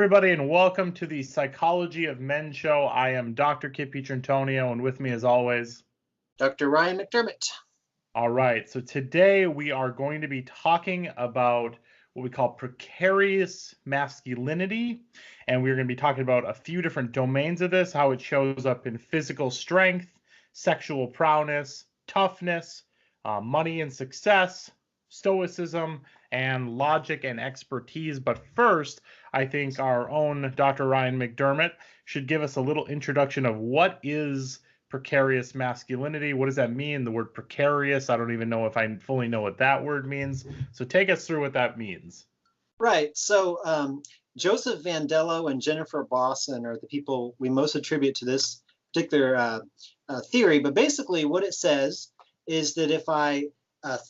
everybody, and welcome to the Psychology of Men show. I am Dr. Kipp Pietrantonio, and with me, as always, Dr. Ryon McDerrmott. All right, so today we are going to be talking about what we call precarious masculinity, and we're going to be talking about a few different domains of this, how it shows up in physical strength, sexual prowess, toughness, money and success, stoicism, and logic and expertise. But first, I think our own Dr. Ryon McDerrmott should give us a little introduction of what is precarious masculinity. What does that mean? The word precarious, I don't even know if I fully know what that word means. So take us through what that means. Right. So Joseph Vandello and Jennifer Bosson are the people we most attribute to this particular theory. But basically what it says is that if I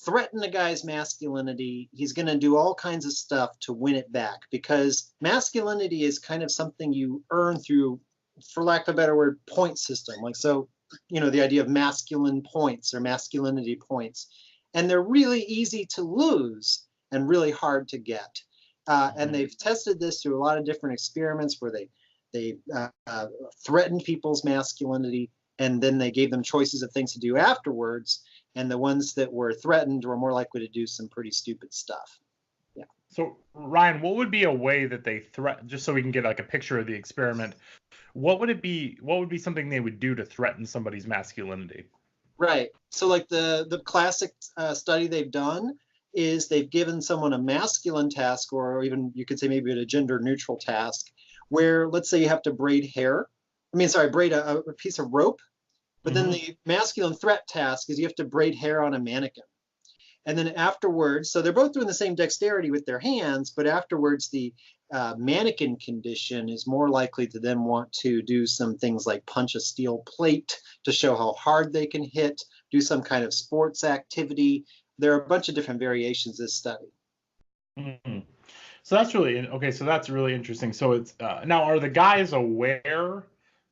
threaten a guy's masculinity, he's going to do all kinds of stuff to win it back, because masculinity is kind of something you earn through, for lack of a better word, point system. Like, so, the idea of masculine points or masculinity points, and they're really easy to lose and really hard to get. And they've tested this through a lot of different experiments where they threatened people's masculinity, and then they gave them choices of things to do afterwards. And the ones that were threatened were more likely to do some pretty stupid stuff. Yeah. So Ryan, what would be a way that they threaten, just so we can get like a picture of the experiment, what would it be? What would be something they would do to threaten somebody's masculinity? Right. So like the classic study they've done is they've given someone a masculine task, or even you could say maybe a gender neutral task, where let's say you have to braid a piece of rope. But then the masculine threat task is you have to braid hair on a mannequin. And then afterwards, so they're both doing the same dexterity with their hands, but afterwards the mannequin condition is more likely to then want to do some things like punch a steel plate to show how hard they can hit, do some kind of sports activity. There are a bunch of different variations of this study. Mm-hmm. So that's really, okay, so that's really interesting. So it's, now are the guys aware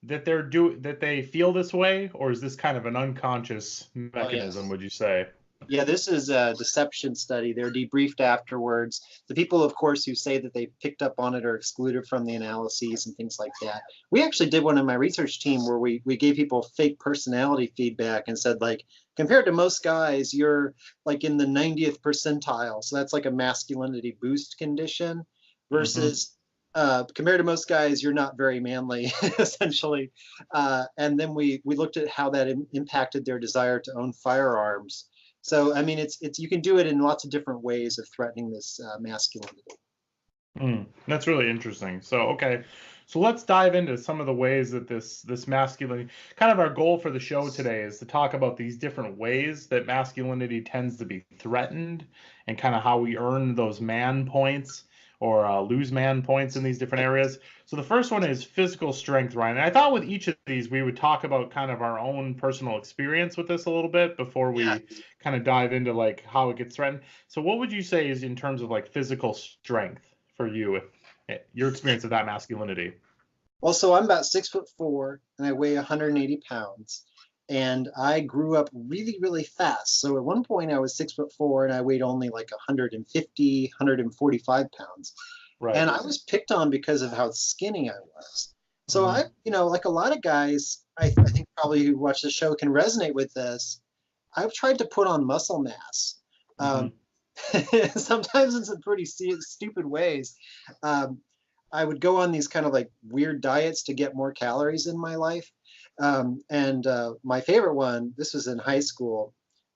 that that they feel this way, or is this kind of an unconscious mechanism, would you say? Yeah, this is a deception study. They're debriefed afterwards. The people, of course, who say that they picked up on it are excluded from the analyses and things like that. We actually did one in my research team where we gave people fake personality feedback and said, like, compared to most guys, you're like in the 90th percentile. So that's like a masculinity boost condition versus compared to most guys, you're not very manly, essentially. And then we looked at how that impacted their desire to own firearms. So, I mean, it's you can do it in lots of different ways of threatening this masculinity. That's really interesting. So, okay, so let's dive into some of the ways that this masculinity, kind of our goal for the show today is to talk about these different ways that masculinity tends to be threatened and kind of how we earn those man points or lose man points in these different areas. So the first one is physical strength, Ryan. And I thought with each of these, we would talk about kind of our own personal experience with this a little bit before we kind of dive into like how it gets threatened. So what would you say is in terms of like physical strength for you, your experience of that masculinity? Well, so I'm about 6'4" and I weigh 180 pounds. And I grew up really, really fast. So at one point I was 6'4" and I weighed only like 150, 145 pounds. Right. And I was picked on because of how skinny I was. So I, like a lot of guys, I think probably who watch the show can resonate with this. I've tried to put on muscle mass. Sometimes in some pretty stupid ways. I would go on these kind of like weird diets to get more calories in my life. And my favorite one, this was in high school,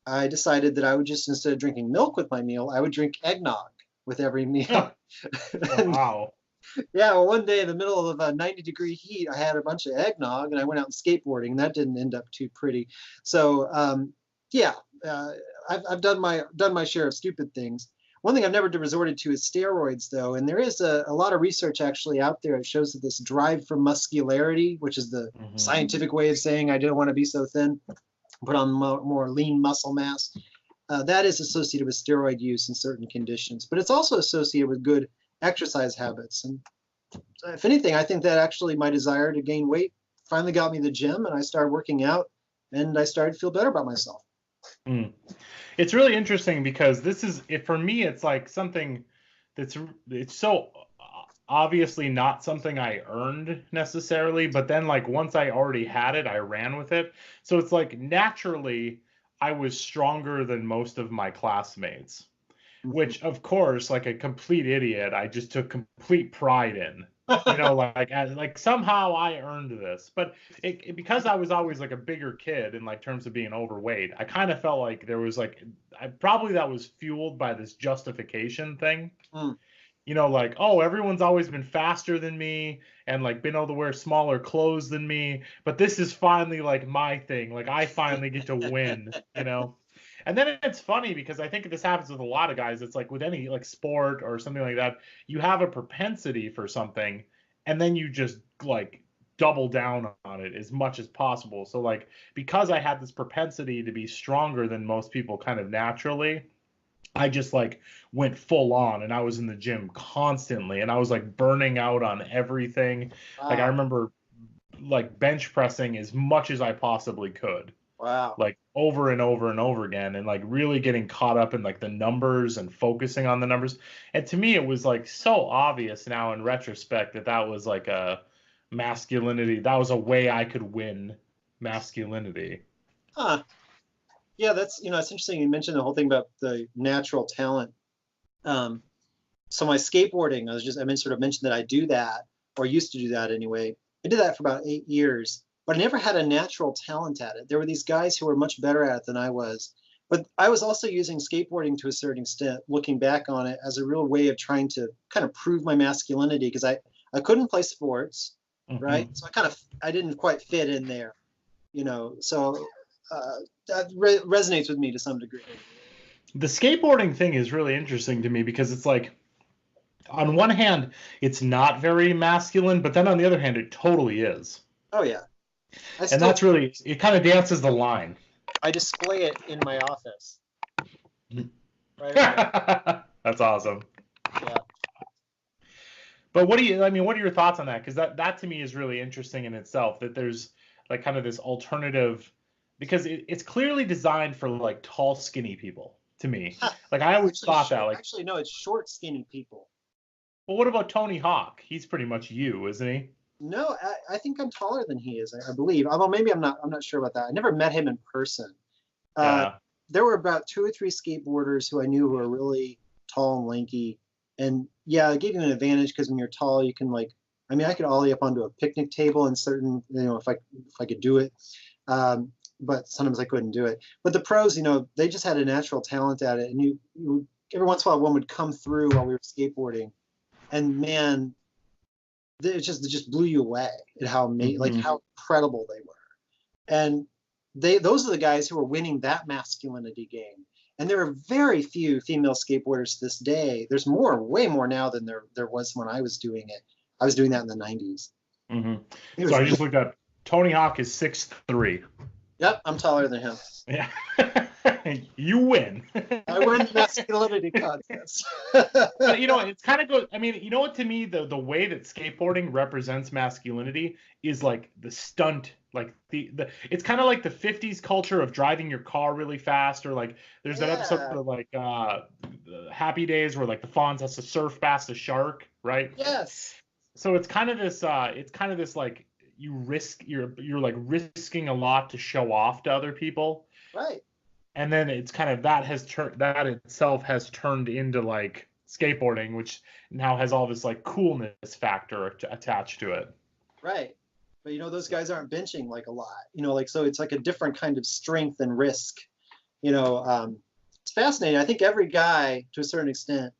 I decided that I would just, instead of drinking milk with my meal, I would drink eggnog with every meal. Wow. Yeah, well, one day in the middle of a 90-degree heat, I had a bunch of eggnog and I went out skateboarding, and that didn't end up too pretty. So I've done my share of stupid things. One thing I've never resorted to is steroids, though, and there is a lot of research actually out there. It shows that this drive for muscularity, which is the scientific way of saying I don't want to be so thin, put on more lean muscle mass, that is associated with steroid use in certain conditions. But it's also associated with good exercise habits. And if anything, I think that actually my desire to gain weight finally got me to the gym, and I started working out, and I started to feel better about myself. It's really interesting because this is, for me, it's like something it's so obviously not something I earned necessarily, but then like once I already had it, I ran with it. So it's like naturally I was stronger than most of my classmates, Mhm. which of course, like a complete idiot, I just took complete pride in. Like somehow I earned this, but because I was always like a bigger kid in like terms of being overweight, I kind of felt like there was like probably that was fueled by this justification thing. Mm. Like, oh, everyone's always been faster than me and like been able to wear smaller clothes than me, but this is finally like my thing. Like I finally get to win. And then it's funny because I think this happens with a lot of guys. It's like with any like sport or something like that, you have a propensity for something and then you just like double down on it as much as possible. So like because I had this propensity to be stronger than most people kind of naturally, I just like went full on and I was in the gym constantly and I was like burning out on everything. Like I Wow. remember like bench pressing as much as I possibly could, Wow. like over and over and over again, and like really getting caught up in like the numbers and focusing on the numbers. And to me it was like so obvious now in retrospect that that was like a masculinity. That was a way I could win masculinity. Huh. Yeah, that's, it's interesting. You mentioned the whole thing about the natural talent. Um, so my skateboarding, sort of mentioned that I do that, or used to do that anyway. I did that for about 8 years, but I never had a natural talent at it. There were these guys who were much better at it than I was. But I was also using skateboarding to a certain extent, looking back on it as a real way of trying to kind of prove my masculinity because I couldn't play sports, right? Hmm. So I didn't quite fit in there, so that resonates with me to some degree. The skateboarding thing is really interesting to me because it's like on one hand, it's not very masculine, but then on the other hand, it totally is. Oh yeah, I And still that's really, it kind of dances the line. I display it in my office right over there. That's awesome. Yeah. But what are your thoughts on that? Because that to me is really interesting in itself, that there's like kind of this alternative, because it's clearly designed for like tall, skinny people to me. Like I always Actually, thought that, short. like, Actually, no, it's short, skinny people. well, what about Tony Hawk? He's pretty much you, isn't he? No, I think I'm taller than he is. I believe. Although maybe I'm not. I'm not sure about that. I never met him in person. Uh, Yeah. there were about two or three skateboarders who I knew who were really tall and lanky, and yeah, it gave you an advantage because when you're tall, you can like. I mean, I could ollie up onto a picnic table and certain, if I could do it. But sometimes I couldn't do it. But the pros, they just had a natural talent at it, and you every once in a while one would come through while we were skateboarding, and man, it just blew you away at like Hmm. how incredible they were. And those are the guys who are winning that masculinity game. And there are very few female skateboarders to this day. There's more, way more now than there was when I was doing it. I was doing that in the 90s. Hmm. It So was I just looked up. Tony Hawk is 6'3". Yep, I'm taller than him. Yeah. You win. I win the masculinity contest. But it's kind of I mean, what to me the way that skateboarding represents masculinity is like the stunt, like the it's kind of like the 50s culture of driving your car really fast, or like there's that episode Yeah. of like Happy Days where like the Fonz has to surf past a shark, right? Yes. So it's kind of this like you're like risking a lot to show off to other people, Right. and then it's kind of that itself has turned into like skateboarding, which now has all this like coolness factor attached to it. Right. But those guys aren't benching like a lot. Like so it's like a different kind of strength and risk. It's fascinating. I think every guy to a certain extent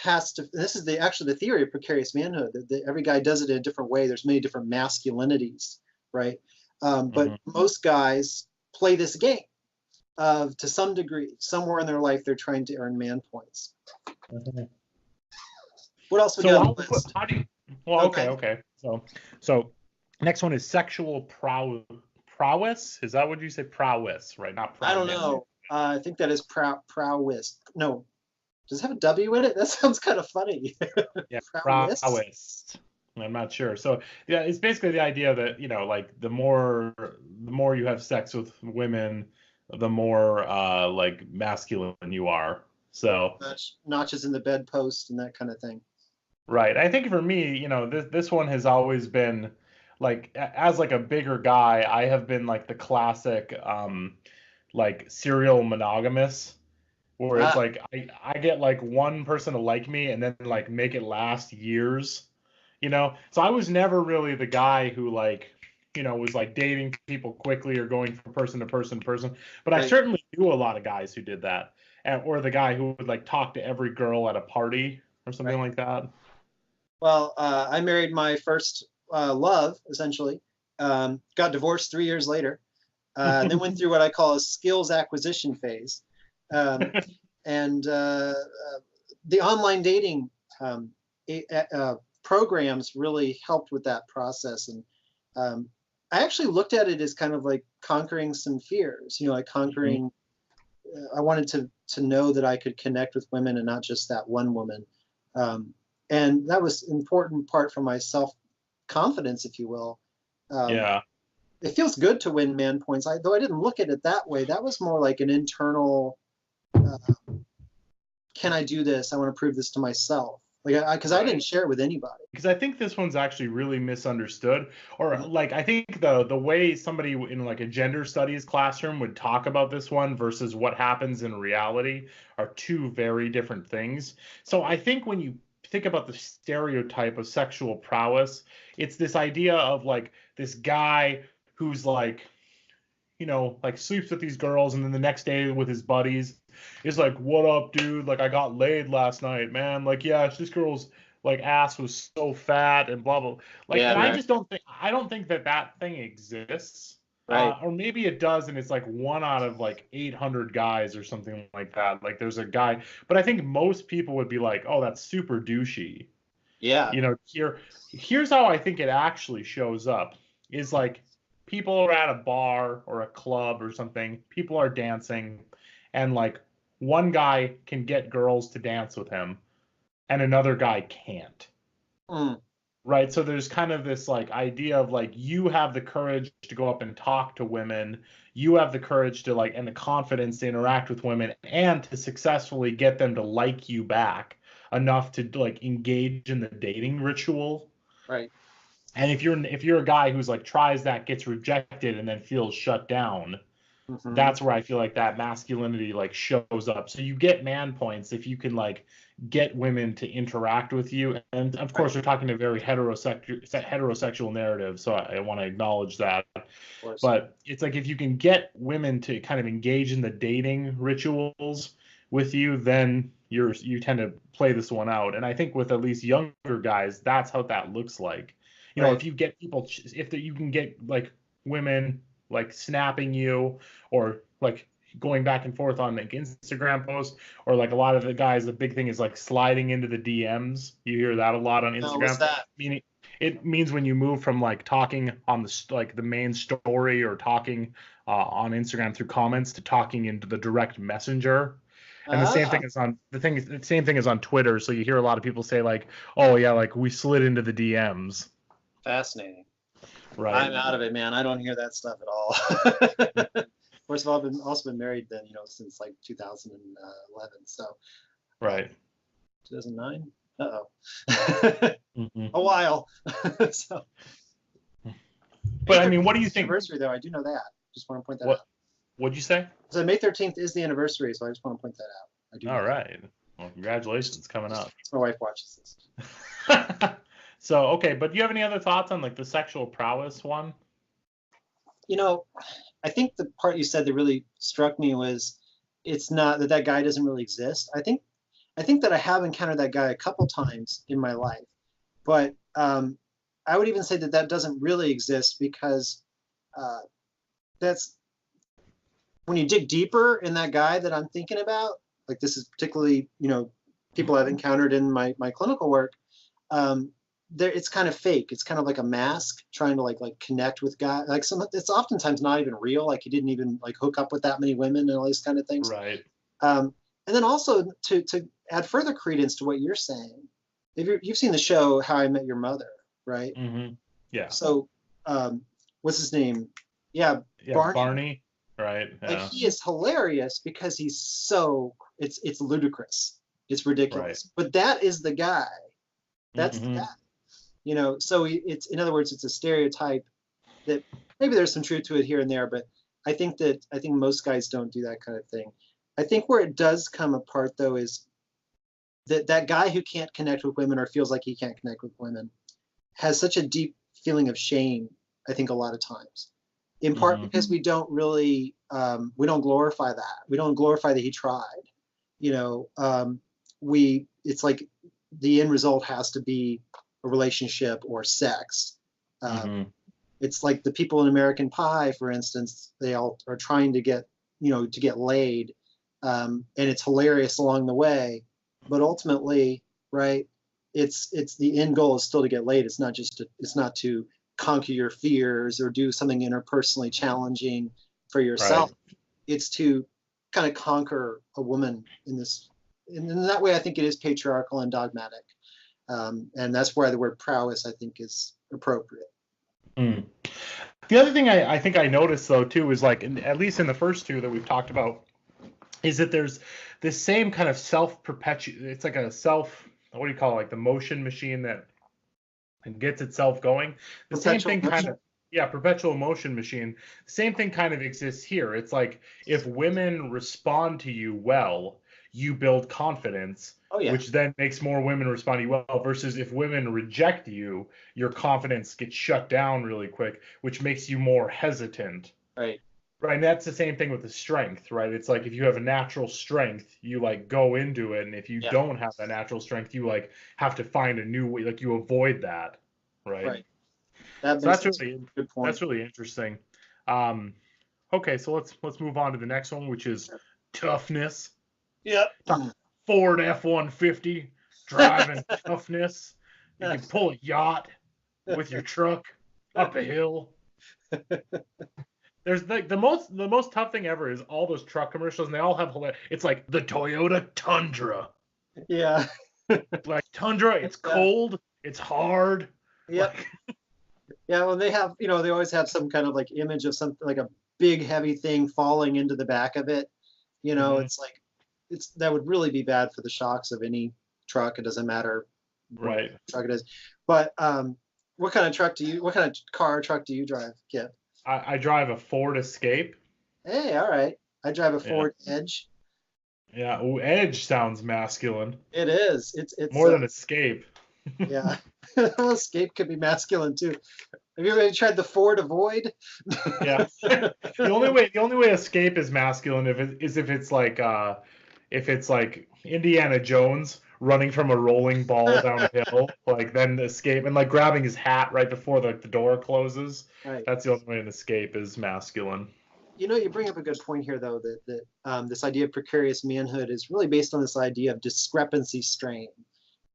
has to, this is actually the theory of precarious manhood, that every guy does it in a different way. There's many different masculinities, right? But Hmm. most guys play this game of, to some degree, somewhere in their life, they're trying to earn man points. Hmm. What else we So got on the list? how do you? Well, okay, Okay. okay. So next one is sexual prowess. Is that what you say? Prowess, right? Not I don't prowess. know. I think that is prowess. No, does it have a W in it? That sounds kind of funny. Yeah, Prowess? prowess. I'm not sure. So yeah, it's basically the idea that like the more you have sex with women, the more like masculine you are. So Notches in the bedpost and that kind of thing. Right. I think for me, this one has always been like as like a bigger guy, I have been like the classic like serial monogamous where it's Ah, like I get like one person to like me and then like make it last years, So I was never really the guy who like, was like dating people quickly or going from person to person to person. But I right. certainly knew a lot of guys who did that. Or the guy who would like talk to every girl at a party or something Right. like that. Well, I married my first love, essentially. Got divorced 3 years later, and then went through what I call a skills acquisition phase. Um, and the online dating um, programs really helped with that process. And um, I actually looked at it as kind of like conquering some fears, like Mhm. conquering. I wanted to know that I could connect with women and not just that one woman. Um, and that was an important part for my self confidence, if you will. Um, Yeah. it feels good to win man points. Though I didn't look at it that way. That was more like an internal, uh, can I do this? I want to prove this to myself. Like, because I didn't Right. share it with anybody. Because I think this one's actually really misunderstood, or Mhm. like I think the way somebody in like a gender studies classroom would talk about this one versus what happens in reality are two very different things. So I think when you think about the stereotype of sexual prowess, it's this idea of like this guy who's like like sleeps with these girls and then the next day with his buddies is like, "What up, dude? Like I got laid last night, man. Like yeah, this girl's like ass was so fat and blah blah." Like Yeah, and right, I don't think that thing exists. right. Or maybe it does, and it's like one out of like 800 guys or something like that. Like there's a guy, but I think most people would be like, "Oh, that's super douchey." Yeah. Here's how I think it actually shows up is like people are at a bar or a club or something, people are dancing, and like one guy can get girls to dance with him and another guy can't. Mm, Right. So there's kind of this like idea of like you have the courage to go up and talk to women. You have the courage to like and the confidence to interact with women and to successfully get them to like you back enough to like engage in the dating ritual. right. And if you're a guy who's like tries that, gets rejected, and then feels shut down, Hmm. that's where I feel like that masculinity like shows up. So you get man points if you can like get women to interact with you. And of Right. course, we're talking a very heterosexual narrative, so I want to acknowledge that. Of course. But it's like if you can get women to kind of engage in the dating rituals with you, then you tend to play this one out. And I think with at least younger guys, that's how that looks like. Right. If you get people, if you can get like women like snapping you or like going back and forth on like Instagram posts or like a lot of the guys, the big thing is like sliding into the DMs. You hear that a lot on No, what's Instagram. that? Meaning it means when you move from like talking on the main story or talking on Instagram through comments to talking into the direct messenger. And the same Ah, thing is on the same thing is on Twitter. So you hear a lot of people say like, "Oh yeah, like we slid into the DMs." fascinating. Right. I'm out of it, man. I don't hear that stuff at all. First of all, I've also been married then, since like 2011. So, uh, Right. 2009. Uh-oh. Hmm. A while. So, May But I mean, 13th what do you is the think? anniversary, though. I do know that. Just want to point that What out. what'd you say? So May 13th is the anniversary, so I just want to point that out. I do know All that. right. Well, congratulations coming Just up. in case my wife watches this. So, okay, but do you have any other thoughts on like the sexual prowess one? You know, I think the part you said that really struck me was it's not that that guy doesn't really exist. I think that I have encountered that guy a couple times in my life, but I would even say that that doesn't really exist because uh, that's when you dig deeper in that guy that I'm thinking about. Like this is particularly people I've encountered in my clinical work. Um, there it's kind of fake. It's kind of like a mask trying to like connect with guys. Like it's oftentimes not even real. Like he didn't even like hook up with that many women and all these kind of things. Right. Um, and then also to add further credence to what you're saying, if you've seen the show How I Met Your Mother, right? Hmm. Yeah. So what's his name? Yeah, Yeah, Barney. Barney. Right. Like Yeah. he is hilarious because he's so it's ludicrous. It's Right. ridiculous. But that is the guy That's the Hmm. guy. So it's, in other words, it's a stereotype that maybe there's some truth to it here and there, but I think most guys don't do that kind of thing. I think where it does come apart though is that guy who can't connect with women or feels like he can't connect with women has such a deep feeling of shame, I think, a lot of times, in part Hmm. because we don't glorify that. We don't glorify that he tried. You know, it's like the end result has to be a relationship or sex. Um, Hmm. it's like the people in American Pie, for instance, they all are trying to get, to get laid, and it's hilarious along the way, but ultimately, right? It's the end goal is still to get laid. It's not to conquer your fears or do something interpersonally challenging for yourself. Right. It's to kind of conquer a woman in that way. I think it is patriarchal and dogmatic, and that's why the word prowess, I think, is appropriate. Mm. The other thing I think I noticed though too is like at least in the first two that we've talked about is that there's this same kind of it's like a self, what do you call it, like the motion machine that gets itself going. The same Perpetual thing kind motion. of, yeah, perpetual motion machine. Same thing kind of exists here. It's like if women respond to you well, you build confidence, Oh yeah, which then makes more women respond to you well, versus if women reject you, your confidence gets shut down really quick, which makes you more hesitant. right. Right, and that's the same thing with the strength, right? It's like if you have a natural strength, you like go into it, and if you Yeah, don't have that natural strength, you like have to find a new way, like you avoid that, right? right. That So makes that's that's a really good point. that's really interesting. Um, okay, so let's move on to the next one, which is toughness. Yeah. Talk Ford F-150 driving toughness. You can pull a yacht with your truck up a hill. There's like the most tough thing ever is all those truck commercials, and they all have it's like the Toyota Tundra. Yeah. Like Tundra, it's Yeah. cold, it's hard. Yep. Like Yeah. Well, they have, they always have some kind of like image of something like a big heavy thing falling into the back of it. mhm, It's like that would really be bad for the shocks of any truck. It doesn't matter what right. truck it is. But what kind of car or truck do you drive, Kip? I drive a Ford Escape. Hey, all right. I drive a Yeah. Ford Edge. Yeah. Ooh, Edge sounds masculine. It is. It's More than Escape. yeah. Escape could be masculine too. Have you ever tried the Ford Avoid? Yeah. The only way Escape is masculine if it's like if it's like Indiana Jones running from a rolling ball down a hill, like then Escape and like grabbing his hat right before the door closes. Right. That's the only way an Escape is masculine. You bring up a good point here, though, that this idea of precarious manhood is really based on this idea of discrepancy strain.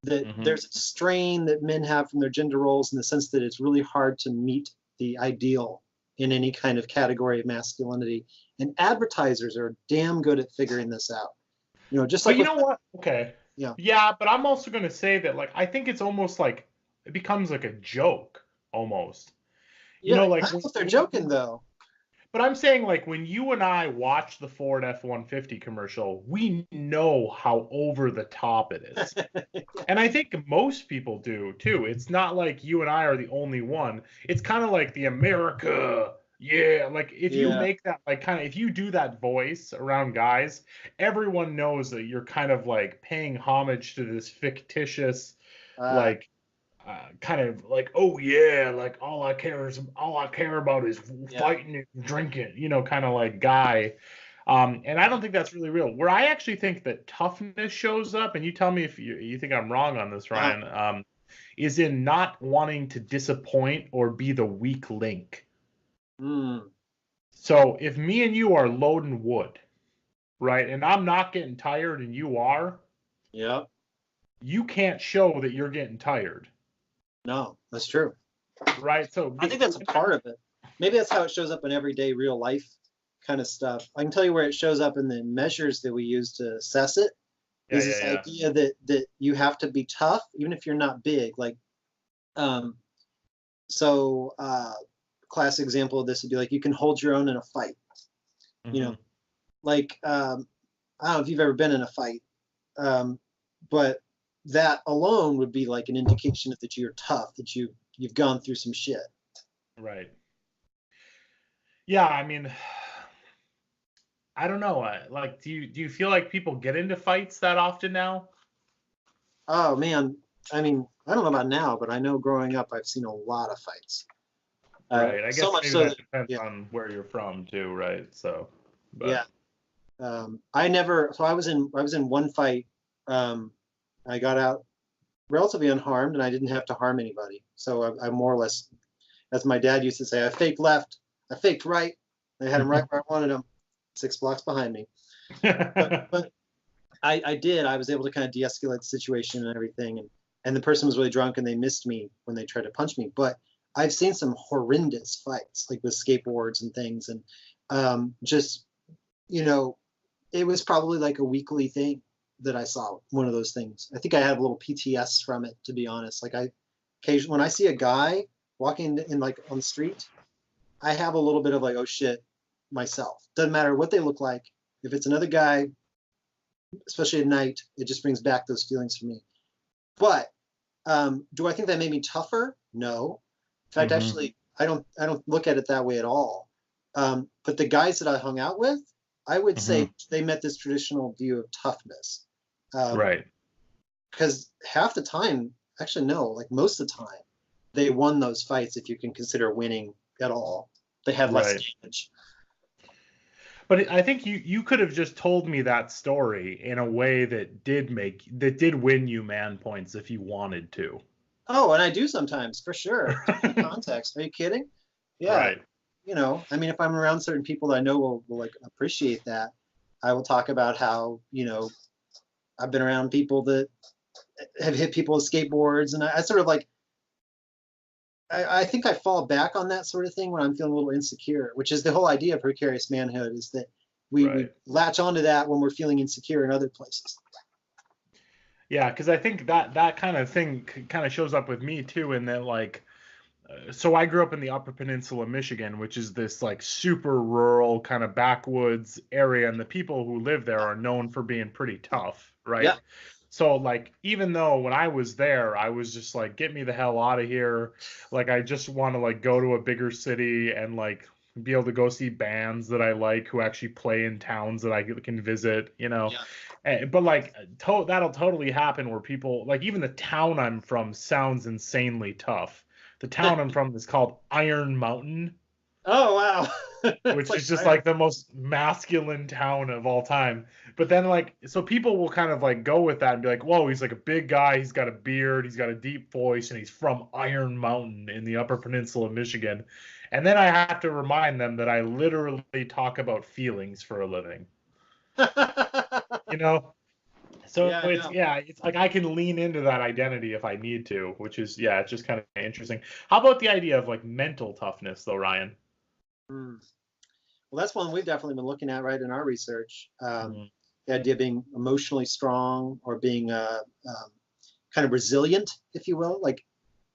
That Hmm. there's a strain that men have from their gender roles in the sense that it's really hard to meet the ideal in any kind of category of masculinity. And advertisers are damn good at figuring this out. Just But like you with, know what? Okay. yeah, Yeah, but I'm also gonna say that like I think it's almost like it becomes like a joke almost. yeah. I Like don't know if they're joking though. but I'm saying like when you and I watch the Ford F-150 commercial, we know how over the top it is. And I think most people do too. It's not like you and I are the only one. It's kind of like the America. Yeah, like if you Yeah. make that like kind of if you do that voice around guys, everyone knows that you're kind of like paying homage to this fictitious Uh, like kind of like, oh yeah, like all I care about is yeah. fighting and drinking, kind of like guy. And I don't think that's really real. Where I actually think that toughness shows up, and you tell me if you think I'm wrong on this, Uh-huh. Ryan, is in not wanting to disappoint or be the weak link. Mm, So if me and you are loading wood, right, and I'm not getting tired and you are, yeah. you can't show that you're getting tired, No, that's true. right? So I think that's a part of it. Maybe that's how it shows up in everyday real life kind of stuff. I can tell you where it shows up in the measures that we use to assess it yeah, is yeah, this yeah. idea that you have to be tough even if you're not big. Like um so classic example of this would be like you can hold your own in a fight. You know, Hmm. like I don't know if you've ever been in a fight, but that alone would be like an indication that you're tough, that you've gone through some shit. Right. Yeah, I mean, I don't know. Like, do you feel like people get into fights that often now? Oh man, I mean, I don't know about now, but I know growing up, I've seen a lot of fights. Right. I So guess much maybe so that that, depends yeah, on where you're from too, right? So, yeah. but I never. So I was in one fight. I got out relatively unharmed, and I didn't have to harm anybody. So I more or less, as my dad used to say, I faked left, I faked right. I had him right where I wanted him, 6 blocks behind me. But I did. I was able to kind of de-escalate the situation and everything, and the person was really drunk, and they missed me when they tried to punch me. But I've seen some horrendous fights, like with skateboards and things, and just you know, it was probably like a weekly thing that I saw one of those things. I think I had a little PTS from it, to be honest. Like I occasionally, when I see a guy walking in like on the street, I have a little bit of like, oh shit, myself. Doesn't matter what they look like. If it's another guy, especially at night, it just brings back those feelings for me. But do I think that made me tougher? No. In fact, hmm actually, I don't look at it that way at all. But the guys that I hung out with, I would hmm say they met this traditional view of toughness. Um, Right. because half the time, actually no, like most of the time, they won those fights if you can consider winning at all. They had less Right. damage. But I think you could have just told me that story in a way that did win you man points if you wanted to. Oh, and I do sometimes, for sure, depending on context. Are you kidding? Yeah. Right. I mean, if I'm around certain people that I know will like appreciate that, I will talk about how, I've been around people that have hit people with skateboards, and I sort of like, I think I fall back on that sort of thing when I'm feeling a little insecure, which is the whole idea of precarious manhood, is that we Right. latch onto that when we're feeling insecure in other places. Yeah, because I think that kind of thing kind of shows up with me too, in that like, so I grew up in the Upper Peninsula of Michigan, which is this like super rural kind of backwoods area, and the people who live there are known for being pretty tough, Yeah. right? So like, even though when I was there, I was just like, get me the hell out of here. Like, I just want to like go to a bigger city and like be able to go see bands that I like who actually play in towns that I can visit, you know. Yeah. But like, that'll totally happen where people like, even the town I'm from sounds insanely tough. The town I'm from is called Iron Mountain, Oh wow. It's which like is just iron. like the most masculine town of all time. But then like, so people will kind of like go with that and be like, whoa, he's like a big guy, he's got a beard, he's got a deep voice, and he's from Iron Mountain in the Upper Peninsula of Michigan. And then I have to remind them that I literally talk about feelings for a living. You know? So Yeah, I it's, know. yeah, it's like I can lean into that identity if I need to, which is, yeah, it's just kind of interesting. How about the idea of like mental toughness though, Ryan? Hmm. Well, that's one we've definitely been looking at, right, in our research. Mhm. The idea of being emotionally strong, or being kind of resilient, if you will. Like,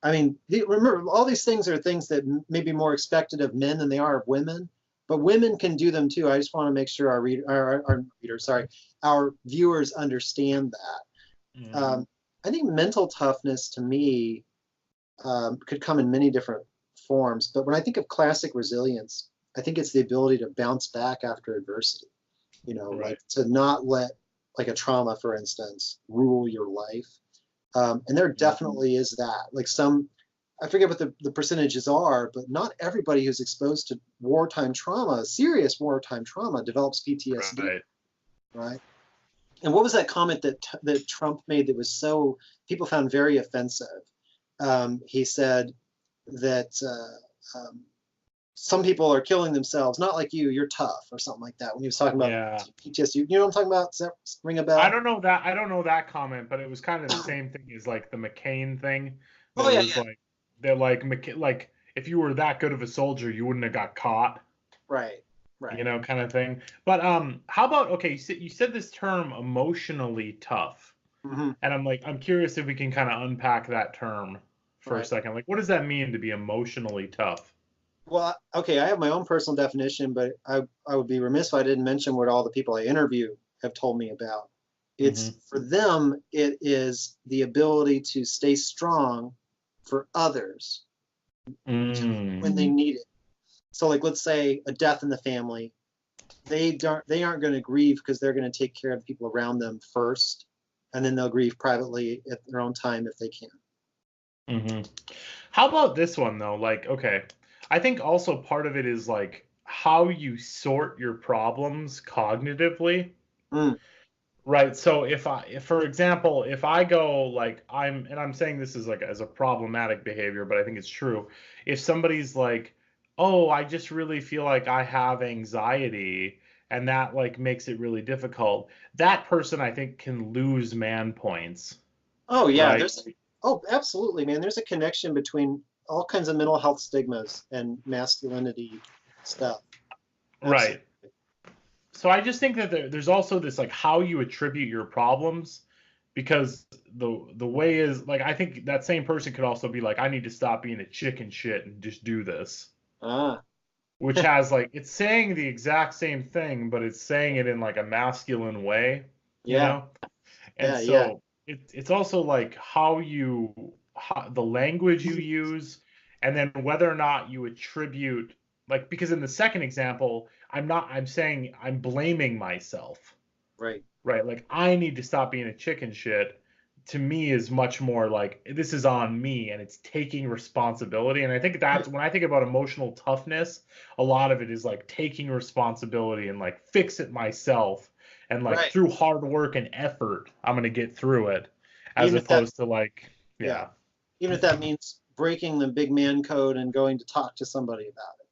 I mean, remember, all these things are things that may be more expected of men than they are of women, but women can do them too. I just want to make sure our readers, sorry, our viewers understand that. Mhm. I think mental toughness to me could come in many different forms, but when I think of classic resilience, I think it's the ability to bounce back after adversity. Like Right. to not let, like a trauma, for instance, rule your life. And there Mhm. definitely is that. Like I forget what the percentages are, but not everybody who's exposed to wartime trauma, serious wartime trauma, develops PTSD, Right. right? And what was that comment that Trump made that was so people found very offensive? He said that some people are killing themselves, not like you, you're tough, or something like that. When he was talking about Yeah. PTSD, you know what I'm talking about? Does that ring a I bell? don't know that I don't know that comment, but it was kind of the same thing as like the McCain thing. That Oh it yeah, was yeah, like they're like like if you were that good of a soldier, you wouldn't have got caught, right, right. kind of thing. But how about, okay, you said this term emotionally tough. Hmm. And I'm curious if we can kind of unpack that term for a Right. second. Like, what does that mean to be emotionally tough? Well, okay, I have my own personal definition, but I would be remiss if I didn't mention what all the people I interview have told me about. It's for them, it is the ability to stay strong for others when they need it. So like, let's say a death in the family, they aren't going to grieve because they're going to take care of the people around them first, and then they'll grieve privately at their own time if they can. How about this one though? Like, okay, I think also part of it is like how you sort your problems cognitively. Right. So if for example, if I go like I'm saying this is like as a problematic behavior, but I think it's true. If somebody's like, "Oh, I just really feel like I have anxiety," and that like makes it really difficult, that person I think can lose man points. Oh yeah, Right. absolutely, man. There's a connection between all kinds of mental health stigmas and masculinity stuff. Absolutely. Right. So I just think that there's also this like how you attribute your problems, because the way is like I think that same person could also be like, I need to stop being a chicken shit and just do this, Ah, which has like it's saying the exact same thing, but it's saying it in like a masculine way, you yeah, know? And yeah. so it's also like the language you use, and then whether or not you attribute, like, because in the second example, I'm saying I'm blaming myself, Right. right? Like I need to stop being a chicken shit. To me is much more like this is on me and it's taking responsibility. And I think that's when I think about emotional toughness, a lot of it is like taking responsibility and like fix it myself. And like Right. through hard work and effort, I'm gonna get through it, as Even if that, opposed to like, yeah, yeah. even if that means breaking the big man code and going to talk to somebody about it.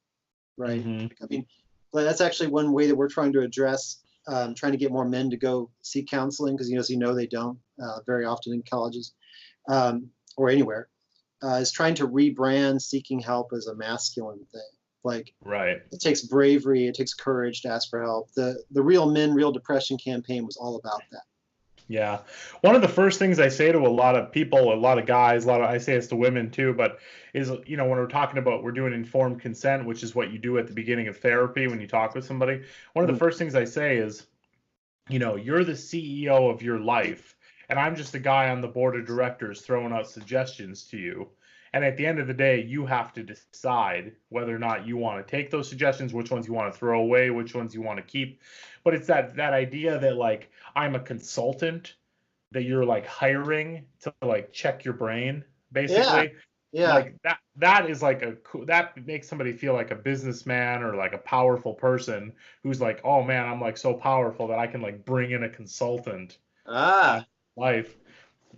Right. I mean, that's actually one way that we're trying to address, trying to get more men to go seek counseling, because as you know, they don't very often in colleges or anywhere, is trying to rebrand seeking help as a masculine thing. Like, Right. it takes bravery, it takes courage to ask for help. The Real Men, Real Depression campaign was all about that. Yeah. One of the first things I say to a lot of people, a lot of guys, I say this to women too, but is, when we're talking about, we're doing informed consent, which is what you do at the beginning of therapy when you talk with somebody. One of the first things I say is, you're the CEO of your life, and I'm just a guy on the board of directors throwing out suggestions to you. And at the end of the day, you have to decide whether or not you want to take those suggestions, which ones you want to throw away, which ones you want to keep. But it's that idea that like I'm a consultant that you're like hiring to like check your brain, Yeah. basically. Yeah. Like that is like that makes somebody feel like a businessman or like a powerful person who's like, oh man, I'm like so powerful that I can like bring in a consultant Ah. life,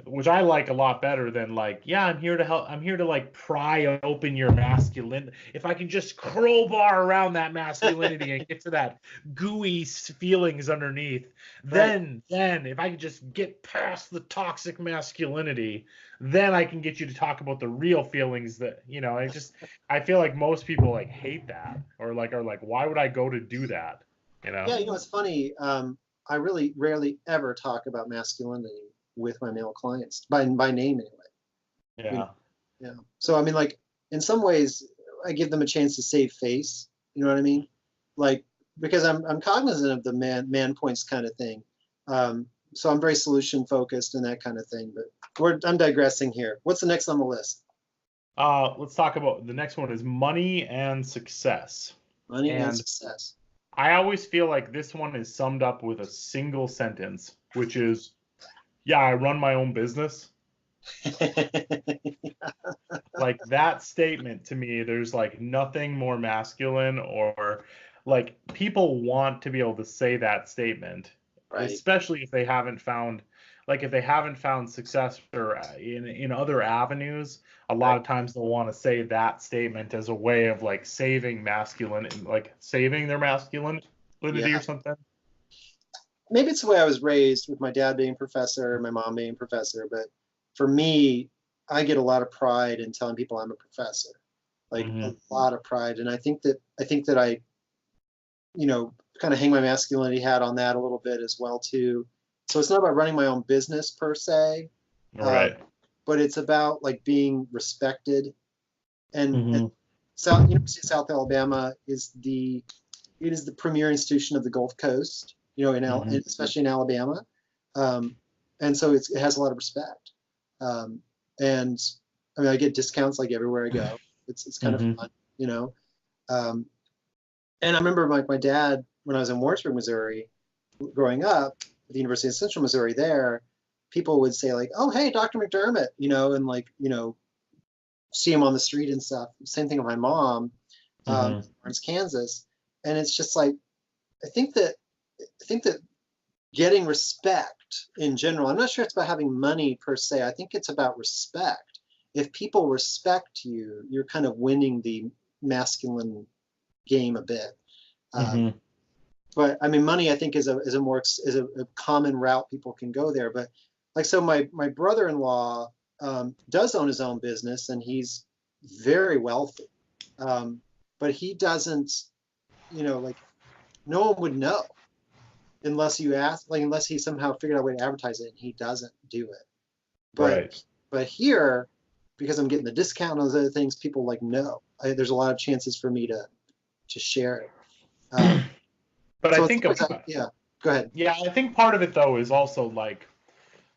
which I like a lot better than like, yeah, I'm here to help. I'm here to like pry open your masculine. If I can just crowbar around that masculinity and get to that gooey feelings underneath, Right. then if I can just get past the toxic masculinity, then I can get you to talk about the real feelings that, I feel like most people like hate that or like are like, why would I go to do that? Yeah, it's funny. I really rarely ever talk about masculinity with my male clients by name anyway. Yeah. Yeah. So I mean, like, in some ways, I give them a chance to save face. You know what I mean? Like, because I'm cognizant of the man points kind of thing. So I'm very solution focused and that kind of thing. But I'm digressing here. What's the next on the list? Let's talk about the next one is money and success. Money and And success. I always feel like this one is summed up with a single sentence, which is, yeah, I run my own business. Like that statement to me, there's like nothing more masculine or like people want to be able to say that statement, Right. especially if they haven't found success or in other avenues. A lot Right. of times they'll want to say that statement as a way of like saving masculine, like saving their masculinity Yeah. or something. Maybe it's the way I was raised with my dad being professor, my mom being professor, but for me, I get a lot of pride in telling people I'm a professor, like a lot of pride. And I think that I, kind of hang my masculinity hat on that a little bit as well too. So it's not about running my own business per se, Right. but it's about like being respected. And South University of South Alabama is the premier institution of the Gulf Coast, especially in Alabama. And so it has a lot of respect. And I mean, I get discounts like everywhere I go. It's kind of fun, you know. And I remember my dad, when I was in Warrensburg, Missouri, growing up at the University of Central Missouri there, people would say like, "Oh, hey, Dr. McDermott," you know, and like, you know, see him on the street and stuff. Same thing with my mom, Lawrence, Kansas. And it's just like, I think that getting respect in general, I'm not sure it's about having money per se. I think it's about respect. If people respect you, you're kind of winning the masculine game a bit. But I mean, money I think is a common route people can go there. But like, so my brother-in-law does own his own business, and he's very wealthy. But he doesn't, you know, like, no one would know unless you ask, like, unless he somehow figured out a way to advertise it, and he doesn't do it. But here, because I'm getting the discount on those other things, people like know. There's a lot of chances for me to share it. But so I think, yeah, go ahead. Yeah, I think part of it though is also like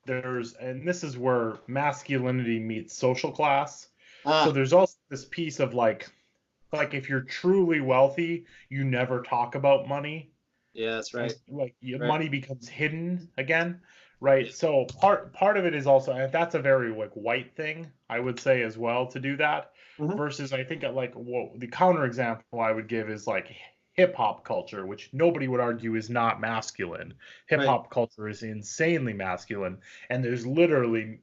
and this is where masculinity meets social class. So there's also this piece of like if you're truly wealthy, you never talk about money. Yeah, that's right. Like money becomes hidden again, right? So part of it is also, and that's a very like white thing, I would say as well, to do that. Versus I think like the counterexample I would give is like hip hop culture, which nobody would argue is not masculine. Hip hop culture is insanely masculine, and there's literally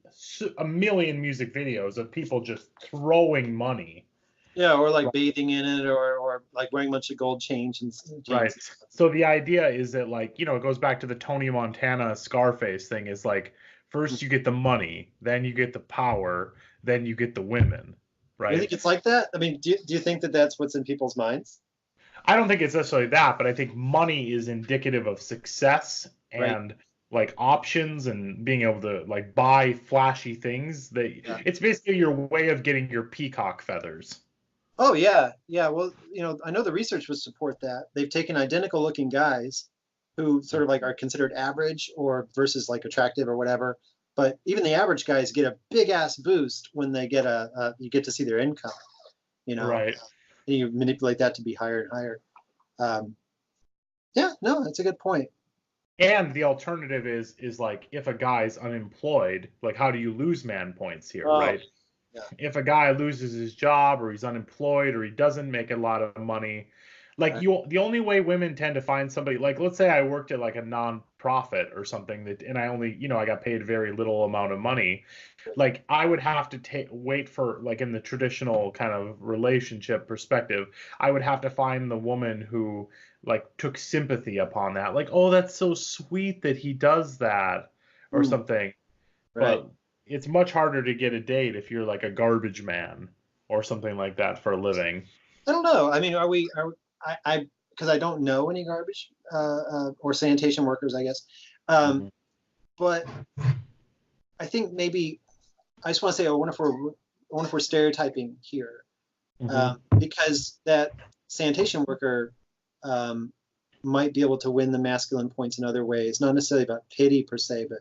a million music videos of people just throwing money. Yeah, or like bathing in it, or like wearing a bunch of gold chains and right. So the idea is that, like, you know, it goes back to the Tony Montana Scarface thing, is like, first you get the money, then you get the power, then you get the women, right? Do you think it's like that? I mean, do you think that that's what's in people's minds? I don't think it's necessarily that, but I think money is indicative of success and like options and being able to like buy flashy things. It's basically your way of getting your peacock feathers. Oh yeah, yeah. Well, you know, I know the research would support that. They've taken identical looking guys who sort of like are considered average or versus like attractive or whatever. But even the average guys get a big ass boost when they get you get to see their income, you know. Right. And you manipulate that to be higher and higher. Yeah, no, that's a good point. And the alternative is like, if a guy's unemployed, like, how do you lose man points here, right? Yeah. If a guy loses his job, or he's unemployed, or he doesn't make a lot of money, like the only way women tend to find somebody, like, let's say I worked at like a non-profit or something and I only, you know, I got paid very little amount of money, like I would have to wait for, like, in the traditional kind of relationship perspective, I would have to find the woman who like took sympathy upon that, like, oh, that's so sweet that he does that or something. But it's much harder to get a date if you're like a garbage man or something like that for a living. I don't know. I mean, because I don't know any garbage or sanitation workers, I guess. But I think maybe I just want to say, I wonder if we're stereotyping here, because that sanitation worker might be able to win the masculine points in other ways, not necessarily about pity per se, but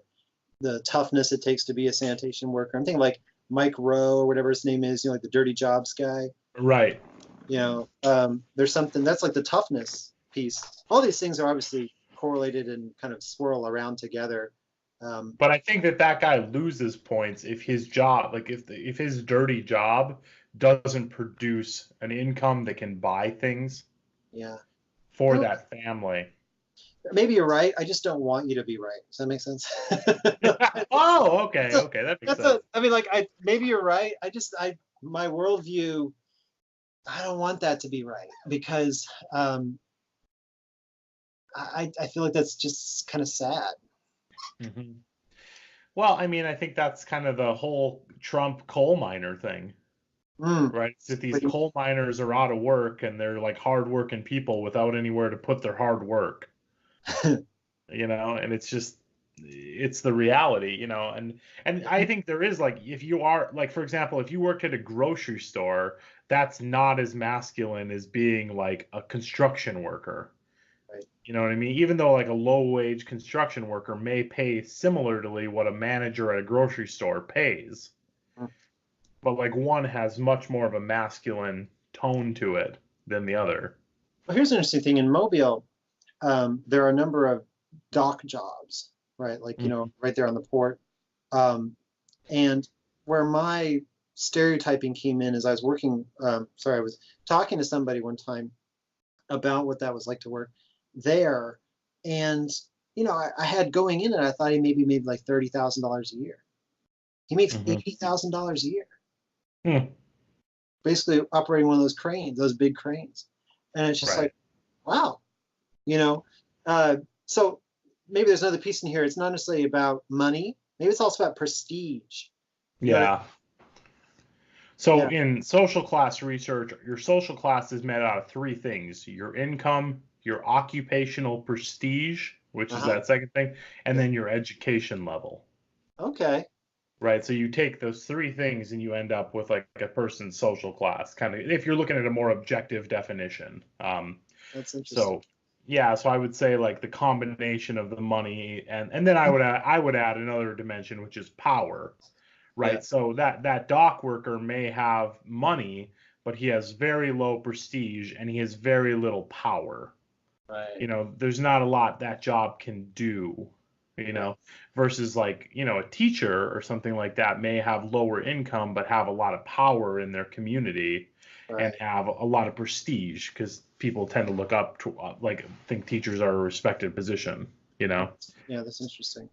the toughness it takes to be a sanitation worker. I'm thinking like Mike Rowe or whatever his name is, you know, like the dirty jobs guy. Right. You know, there's something that's like the toughness piece. All these things are obviously correlated and kind of swirl around together. But I think that guy loses points if his job, like if his dirty job doesn't produce an income that can buy things. Yeah. For that family. Maybe you're right. I just don't want you to be right. Does that make sense? Oh, okay. Okay. That makes sense. I mean, like, maybe you're right. My worldview, I don't want that to be right, because I feel like that's just kind of sad. Well, I mean, I think that's kind of the whole Trump coal miner thing. Right? It's that these coal miners are out of work and they're like hardworking people without anywhere to put their hard work. You know, and it's the reality, you know, and I think there is, like, if you are, like, for example, if you work at a grocery store, that's not as masculine as being like a construction worker. You know what I mean? Even though like a low-wage construction worker may pay similarly what a manager at a grocery store pays, Mm. but like one has much more of a masculine tone to it than the other. Well, here's an interesting thing. In Mobile, there are a number of dock jobs, right? Like, Mhm. right there on the port. Um, and where my stereotyping came in is I was working, sorry, I was talking to somebody one time about what that was like to work there. And, I had going in and I thought he maybe made like $30,000 a year. He makes Mhm. $80,000 a year, Hmm. basically operating one of those cranes, those big cranes. And it's just Right. like, wow, you know. So maybe there's another piece in here. It's not necessarily about money. Maybe it's also about prestige. You know what I Yeah. So Yeah. in social class research, your social class is made out of three things: your income, your occupational prestige, which is Uh-huh. that second thing, and Yeah. then your education level. Okay. Right. So you take those three things and you end up with like a person's social class, kind of if you're looking at a more objective definition. That's interesting. So yeah, so I would say like the combination of the money and then I would add another dimension, which is power. Yeah. Right. So that dock worker may have money, but he has very low prestige and he has very little power. Right. There's not a lot that job can do, Right. versus like, a teacher or something like that may have lower income but have a lot of power in their community and Right. have a lot of prestige because people tend to look up to, like, think teachers are a respected position, you know? Yeah, that's interesting.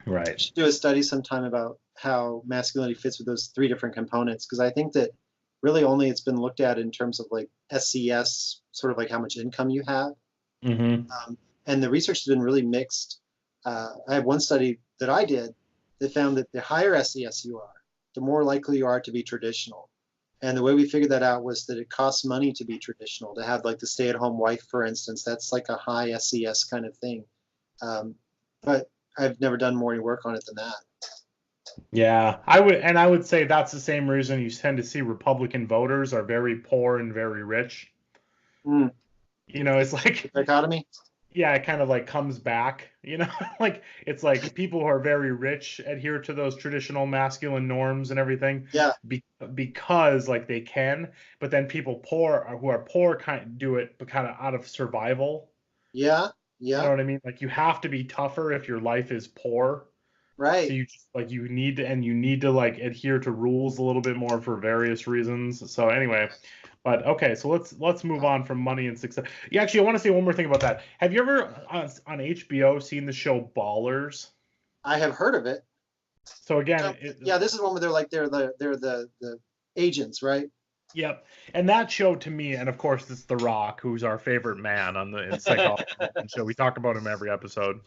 We Right. should do a study sometime about how masculinity fits with those three different components, because I think that really only it's been looked at in terms of like SCS, sort of like how much income you have. Mm-hmm. And the research has been really mixed. I have one study that I did that found that the higher SES you are, the more likely you are to be traditional. And the way we figured that out was that it costs money to be traditional, to have like the stay-at-home wife, for instance. That's like a high SES kind of thing. Um, but I've never done more work on it than that. Yeah, I would say that's the same reason you tend to see Republican voters are very poor and very rich. Mm, It's the like, dichotomy. yeah, it kind of like comes back, like it's like people who are very rich adhere to those traditional masculine norms and everything Yeah, because like they can, but then people poor who are poor kind of do it but kind of out of survival. yeah, You know yeah. what I mean? Like you have to be tougher if your life is poor. So Right. you just like you need to like adhere to rules a little bit more for various reasons. So anyway, but okay, so let's move on from money and success. Yeah, actually, I want to say one more thing about that. Have you ever on HBO seen the show Ballers? I have heard of it. So again, Yeah, this is one where they're the agents, right? yep, and that show to me, and of course, it's The Rock, who's our favorite man on the Psychology show. We talk about him every episode.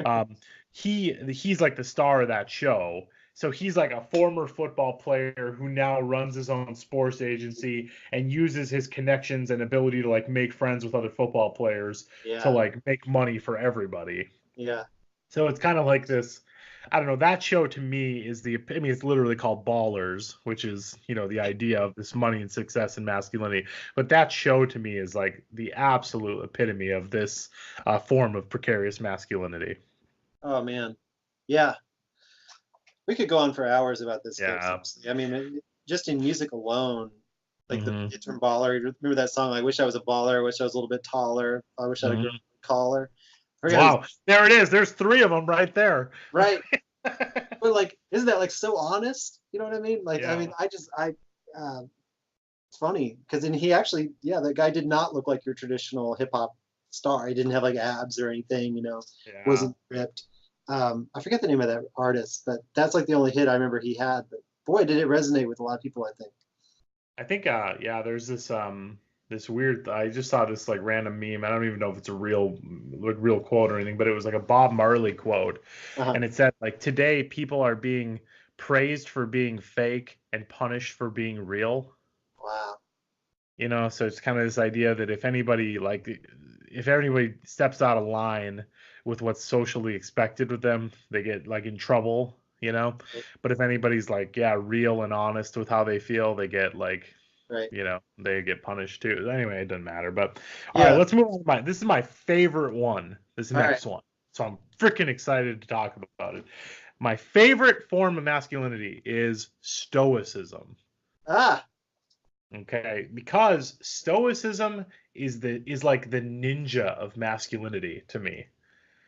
Um, he's like the star of that show. So he's like a former football player who now runs his own sports agency and uses his connections and ability to like make friends with other football players to Yeah, like make money for everybody. yeah. So it's kind of like this. I don't know. That show to me is I mean, it's literally called Ballers, which is, the idea of this money and success and masculinity. But that show to me is like the absolute epitome of this form of precarious masculinity. Oh man. Yeah, we could go on for hours about this, Kipp. Yeah. Seriously. I mean, just in music alone, like Hmm. the term baller. Remember that song? I wish I was a baller. I wish I was a little bit taller. I wish I had a girl Hmm. collar. I forgot his Wow. There it is. There's three of them right there. right. But like, isn't that like so honest? You know what I mean? Like, I Yeah. mean, uh, it's funny because then he actually, yeah, that guy did not look like your traditional hip hop star. He didn't have like abs or anything, Yeah. wasn't ripped. I forget the name of that artist, but that's like the only hit I remember he had. But boy, did it resonate with a lot of people, I think. I think yeah, there's this weird I just saw this like random meme. I don't even know if it's a real quote or anything, but it was like a Bob Marley quote. Uh-huh. And it said like today people are being praised for being fake and punished for being real. Wow. So it's kind of this idea that if anybody steps out of line with what's socially expected with them, they get like in trouble. But if anybody's like, yeah, real and honest with how they feel, they get like Right. They get punished too. Anyway, it doesn't matter. But all right, Yeah. let's move on. This is my favorite one. This All right. next one. So I'm freaking excited to talk about it. My favorite form of masculinity is stoicism. Ah, Okay, because stoicism is like the ninja of masculinity to me.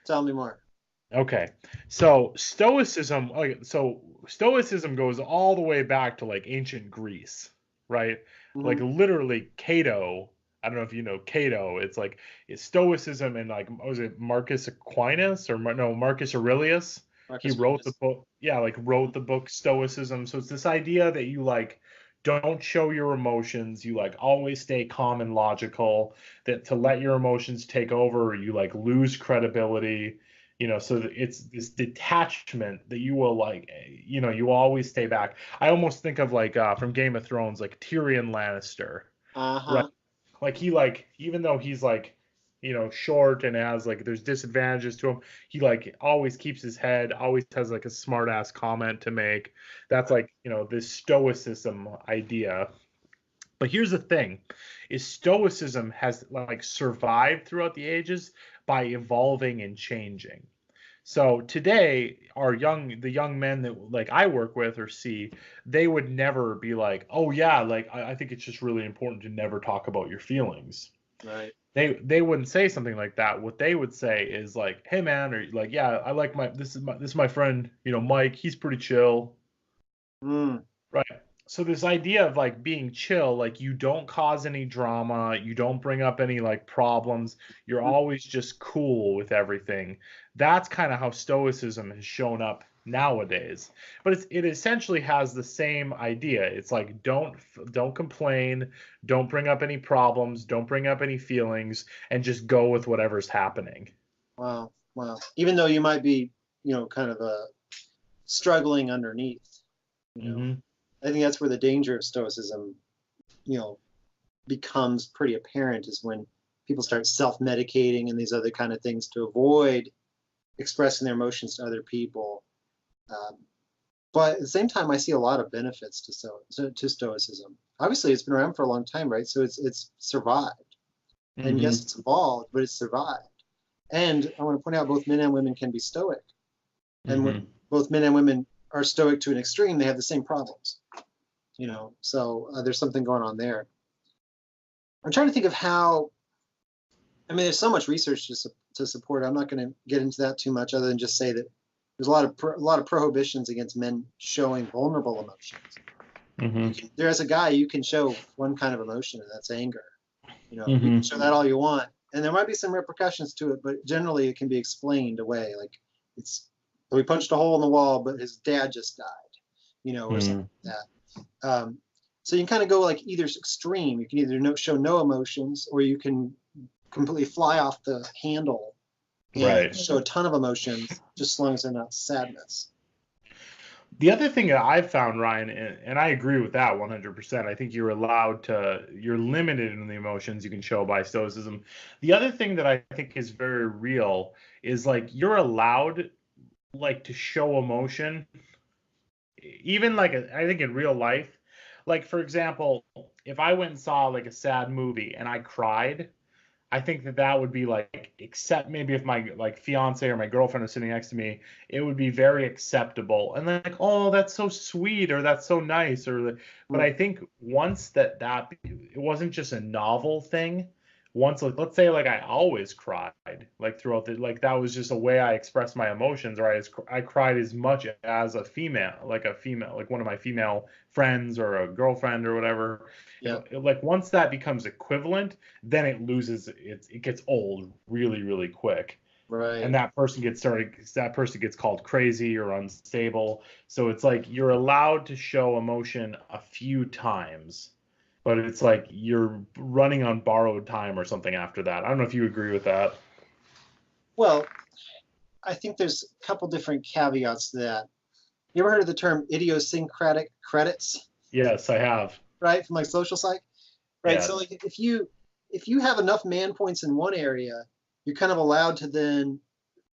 tell me more. Okay, so stoicism, okay, so stoicism goes all the way back to like ancient Greece, right? Like Hmm. literally Cato. I don't know if you know Cato. It's stoicism and like was it Marcus Aquinas or no Marcus Aurelius? He Marcus wrote the Aurelius. book, yeah, like wrote Mhm. the book Stoicism. So it's this idea that you like don't show your emotions, you like always stay calm and logical, that to let your emotions take over, you like lose credibility, so that it's this detachment that you will like, you always stay back. I almost think of like from Game of Thrones, like Tyrion Lannister, right? Uh-huh. Like he like even though he's like, short and has like there's disadvantages to him, he like always keeps his head, always has like a smart ass comment to make. That's like, this stoicism idea. But here's the thing, is stoicism has like survived throughout the ages by evolving and changing. So today, the young men that like I work with or see, they would never be like, oh yeah, like I think it's just really important to never talk about your feelings. Right. They wouldn't say something like that. What they would say is like, hey man, or like, yeah, I like this is my friend, Mike, he's pretty chill. Mm. Right. So this idea of like being chill, like you don't cause any drama, you don't bring up any like problems, you're always just cool with everything. That's kind of how stoicism has shown up nowadays. But it essentially has the same idea. It's like don't complain, don't bring up any problems, don't bring up any feelings, and just go with whatever's happening. Wow. Wow. Even though you might be, kind of struggling underneath, you know. Hmm. I think that's where the danger of stoicism, you know, becomes pretty apparent is when people start self-medicating and these other kind of things to avoid expressing their emotions to other people. Um, but at the same time, I see a lot of benefits to stoicism. Obviously, it's been around for a long time, right? So it's survived, and yes, Hmm. it's evolved, but it's survived. And I want to point out both men and women can be stoic, and when Hmm. both men and women are stoic to an extreme, they have the same problems. So there's something going on there. I'm trying to think of how. I mean, there's so much research to support. I'm not going to get into that too much, other than just say that there's a lot of prohibitions against men showing vulnerable emotions. Hmm. There as a guy, you can show one kind of emotion, and that's anger. You can Hmm. show that all you want, and there might be some repercussions to it, but generally it can be explained away. Like it's we punched a hole in the wall, but his dad just died, or something Hmm. like that. So you can kind of go like either extreme. You can either show no emotions, or you can completely fly off the handle and Right. show a ton of emotions, just as long as they're not sadness. The other thing that I've found, Ryan, and I agree with that 100%. I think you're limited in the emotions you can show by stoicism. The other thing that I think is very real is like you're allowed like to show emotion, even like I think in real life. Like for example, if I went and saw like a sad movie and I cried, I think that would be like, except maybe if my like fiance or my girlfriend was sitting next to me, it would be very acceptable. And then like, oh, that's so sweet or that's so nice but Mm. I think once that it wasn't just a novel thing. Once like let's say like I always cried like throughout the like that was just a way I expressed my emotions, or I cried as much as a female like one of my female friends or a girlfriend or whatever. If Yeah, like once that becomes equivalent, then it gets old really really quick, and right. that person gets called crazy or unstable. So it's like you're allowed to show emotion a few times, but it's like you're running on borrowed time or something after that. I don't know if you agree with that. Well, I think there's a couple different caveats to that. You ever heard of the term idiosyncratic credits, Yes, I have. right? From like social psych, right? So Yes. like if you have enough man points in one area, you're kind of allowed to then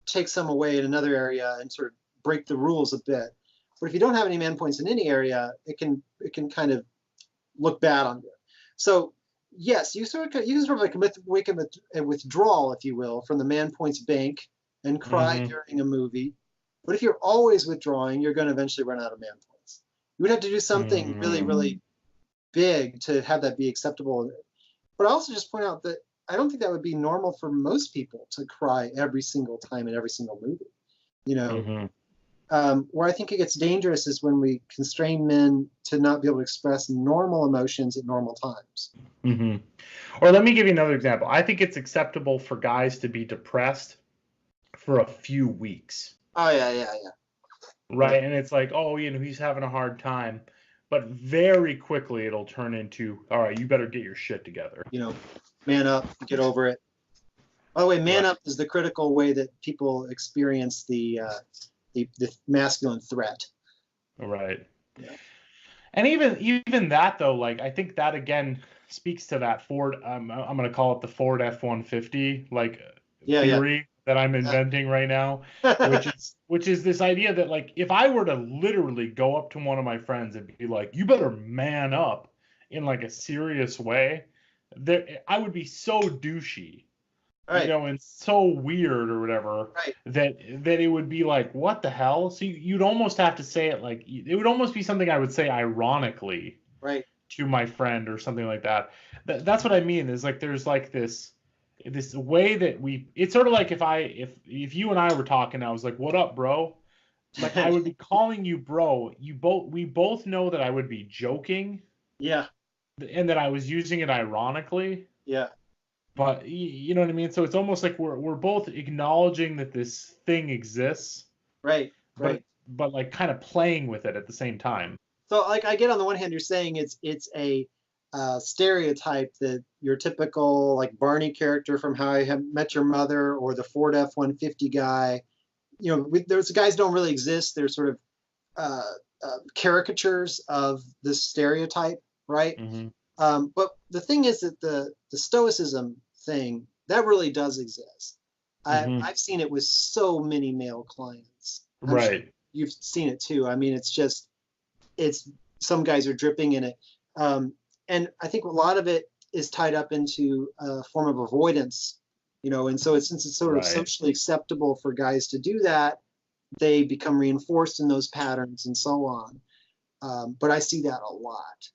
take some away in another area and sort of break the rules a bit. But if you don't have any man points in any area, it can kind of look bad on you. So yes, you sort of like make a withdrawal, if you will, from the Man Points Bank and cry Mm-hmm. during a movie. But if you're always withdrawing, you're going to eventually run out of man points. You would have to do something really, Mm-hmm. really big to have that be acceptable. But I also just point out that I don't think that would be normal for most people to cry every single time in every single movie. You know, Mm-hmm. where I think it gets dangerous is when we constrain men to not be able to express normal emotions at normal times. Mm-hmm. Or let me give you another example. I think it's acceptable for guys to be depressed for a few weeks, Oh yeah, yeah, yeah. Right. right? And it's like, oh, he's having a hard time. But very quickly it'll turn into, all right, you better get your shit together. You know, man up, get over it. By the way, man Right. up is the critical way that people experience the masculine threat. Right. Yeah. And even that though, like I think that again speaks to that Ford. I'm gonna call it the Ford F-150 like Yeah, yeah. theory that I'm inventing right now, which is this idea that like if I were to literally go up to one of my friends and be like, "You better man up," in like a serious way, there I would be so douchey, Right, and so weird or whatever right, that it would be like, what the hell? So you'd almost have to say it like it would almost be something I would say ironically right. to my friend or something like that. That's what I mean is like there's like this way that it's sort of like if you and I were talking, I was like, what up, bro? Like I would be calling you bro. We both know that I would be joking Yeah, and that I was using it ironically. yeah. But you know what I mean? So it's almost like we're both acknowledging that this thing exists, Right, but right. but like kind of playing with it at the same time. So, like, I get on the one hand, you're saying it's a stereotype that your typical like Barney character from How I Met Your Mother or the Ford F-150 guy. Those guys don't really exist. They're sort of uh, caricatures of this stereotype, right? Hmm. But the thing is that the stoicism thing that really does exist. Hmm. I've seen it with so many male clients. I'm sure Right. you've seen it too. I mean, it's some guys are dripping in it, um, and I think a lot of it is tied up into a form of avoidance. And so since it's sort of Right. socially acceptable for guys to do that, they become reinforced in those patterns and so on. But I see that a lot.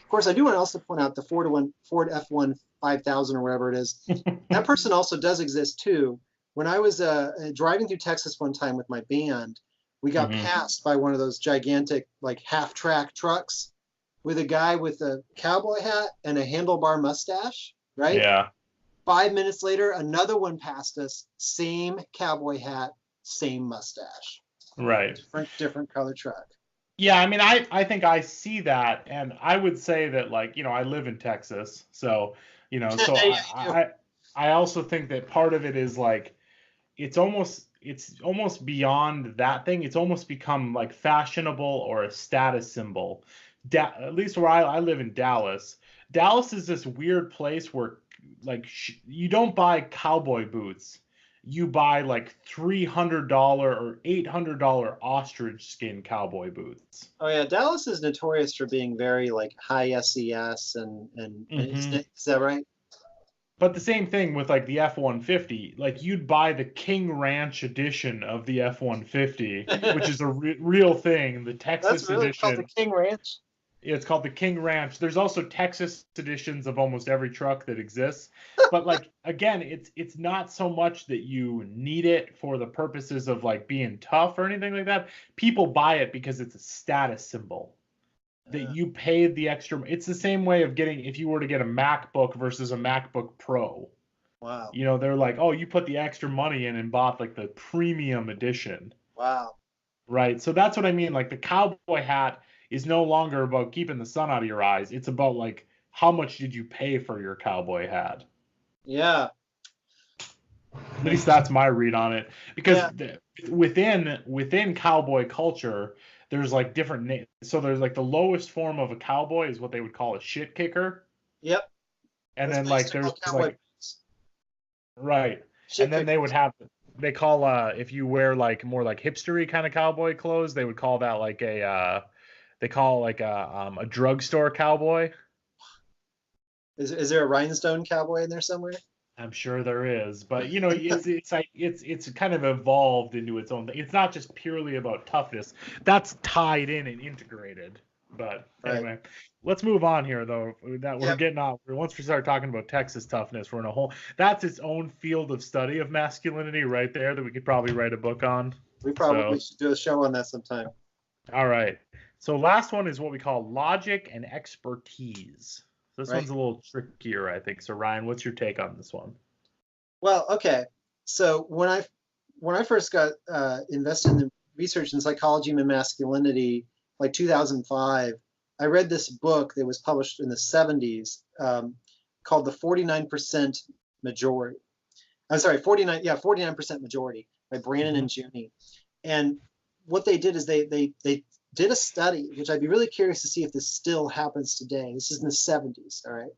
Of course, I do want to also point out the Ford F1 5000 or whatever it is. That person also does exist too. When I was driving through Texas one time with my band, we got Hmm. passed by one of those gigantic like half-track trucks with a guy with a cowboy hat and a handlebar mustache, right? Yeah. 5 minutes later, another one passed us, same cowboy hat, same mustache, Right. different color truck. Yeah, I mean, I think I see that, and I would say that like I live in Texas, so so Yeah, you do. I also think that part of it is like it's almost beyond that thing. It's almost become like fashionable or a status symbol. At least where I live in Dallas. Dallas is this weird place where like you don't buy cowboy boots. You buy like $300 or $800 ostrich skin cowboy boots. Oh yeah, Dallas is notorious for being very like high SES and Hmm. is that right? But the same thing with like the F-150. Like you'd buy the King Ranch edition of the F-150, which is a real thing. The That's Texas really called the edition. King Ranch. It's called the King Ranch. There's also Texas editions of almost every truck that exists. But like again, it's not so much that you need it for the purposes of like being tough or anything like that. People buy it because it's a status symbol that Uh, you paid the extra. It's the same way of getting if you were to get a MacBook versus a MacBook Pro. wow, They're like, oh, you put the extra money in and bought like the premium edition, wow. right? So that's what I mean. Like the cowboy hat is no longer about keeping the sun out of your eyes. It's about like how much did you pay for your cowboy hat? Yeah, At least that's my read on it. Because yeah, within cowboy culture, there's like different names. So there's like the lowest form of a cowboy is what they would call a shit kicker, yep. and That's then what I used like to there's call cowboy like boots. right. And Shit then they would kickers. have they call if you wear like more like hipstery kind of cowboy clothes, they would call that like they call it like a drugstore cowboy. Is there a rhinestone cowboy in there somewhere? I'm sure there is, but it's kind of evolved into its own thing. It's not just purely about toughness. That's tied in and integrated. But Right. anyway, let's move on here though. That we're Yep. getting off. Once we start talking about Texas toughness, we're in a whole. That's its own field of study of masculinity right there that we could probably write a book on. We probably So, should do a show on that sometime. all right. So last one is what we call logic and expertise. This Right. one's a little trickier, I think. So Ryan, what's your take on this one? Well, okay. So when I first got invested in the research in psychology and masculinity, like 2005, I read this book that was published in the 70s called The 49% Majority. I'm sorry, 49% Majority by Brannon Mm-hmm. and Junie. And what they did is they did a study, which I'd be really curious to see if this still happens today. This is in the 70s, all right,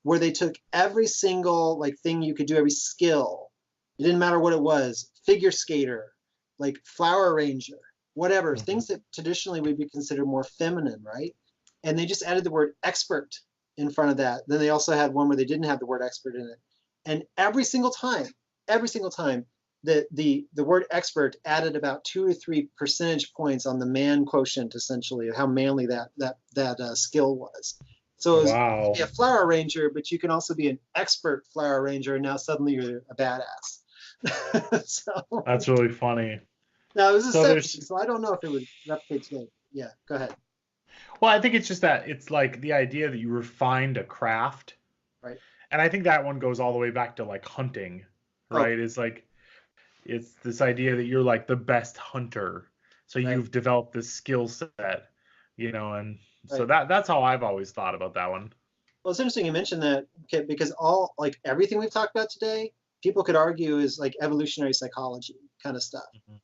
where they took every single like thing you could do, every skill. It didn't matter what it was, figure skater, like flower arranger, whatever, Mm-hmm. things that traditionally would be considered more feminine, right? And they just added the word expert in front of that. Then they also had one where they didn't have the word expert in it. And every single time, the word expert added about 2 to 3 percentage points on the man quotient, essentially, of how manly that skill was. So it was, you can be Wow. a flower arranger, but you can also be an expert flower arranger, and now suddenly you're a badass. So That's really funny. now it was a So there's, 70s, so I don't know if it would replicate today. Yeah, go ahead. well, I think it's just that it's like the idea that you refined a craft. Right. And I think that one goes all the way back to like hunting, Oh, right? It's like, it's this idea that you're like the best hunter. So right, you've developed this skill set, and so right. that's how I've always thought about that one. Well, it's interesting you mentioned that, okay, because all like everything we've talked about today, people could argue is like evolutionary psychology kind of stuff. Mhm.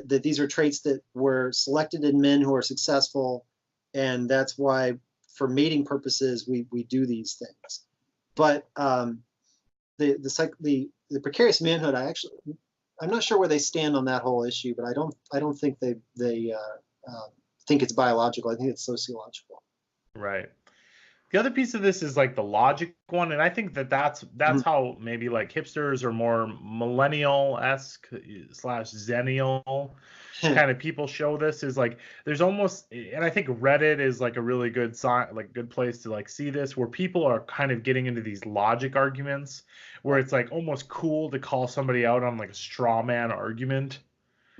That these are traits that were selected in men who are successful, and that's why, for mating purposes, we do these things. But the precarious manhood, I'm not sure where they stand on that whole issue, but I don't think they think it's biological. I think it's sociological. Right. The other piece of this is like the logic one, and I think that that's Mhm. how maybe like hipsters or more millennial-esque slash zennial kind of people show this is like there's almost, and I think Reddit is like a really good sign, like good place to like see this, where people are kind of getting into these logic arguments where Right. it's like almost cool to call somebody out on like a straw man argument.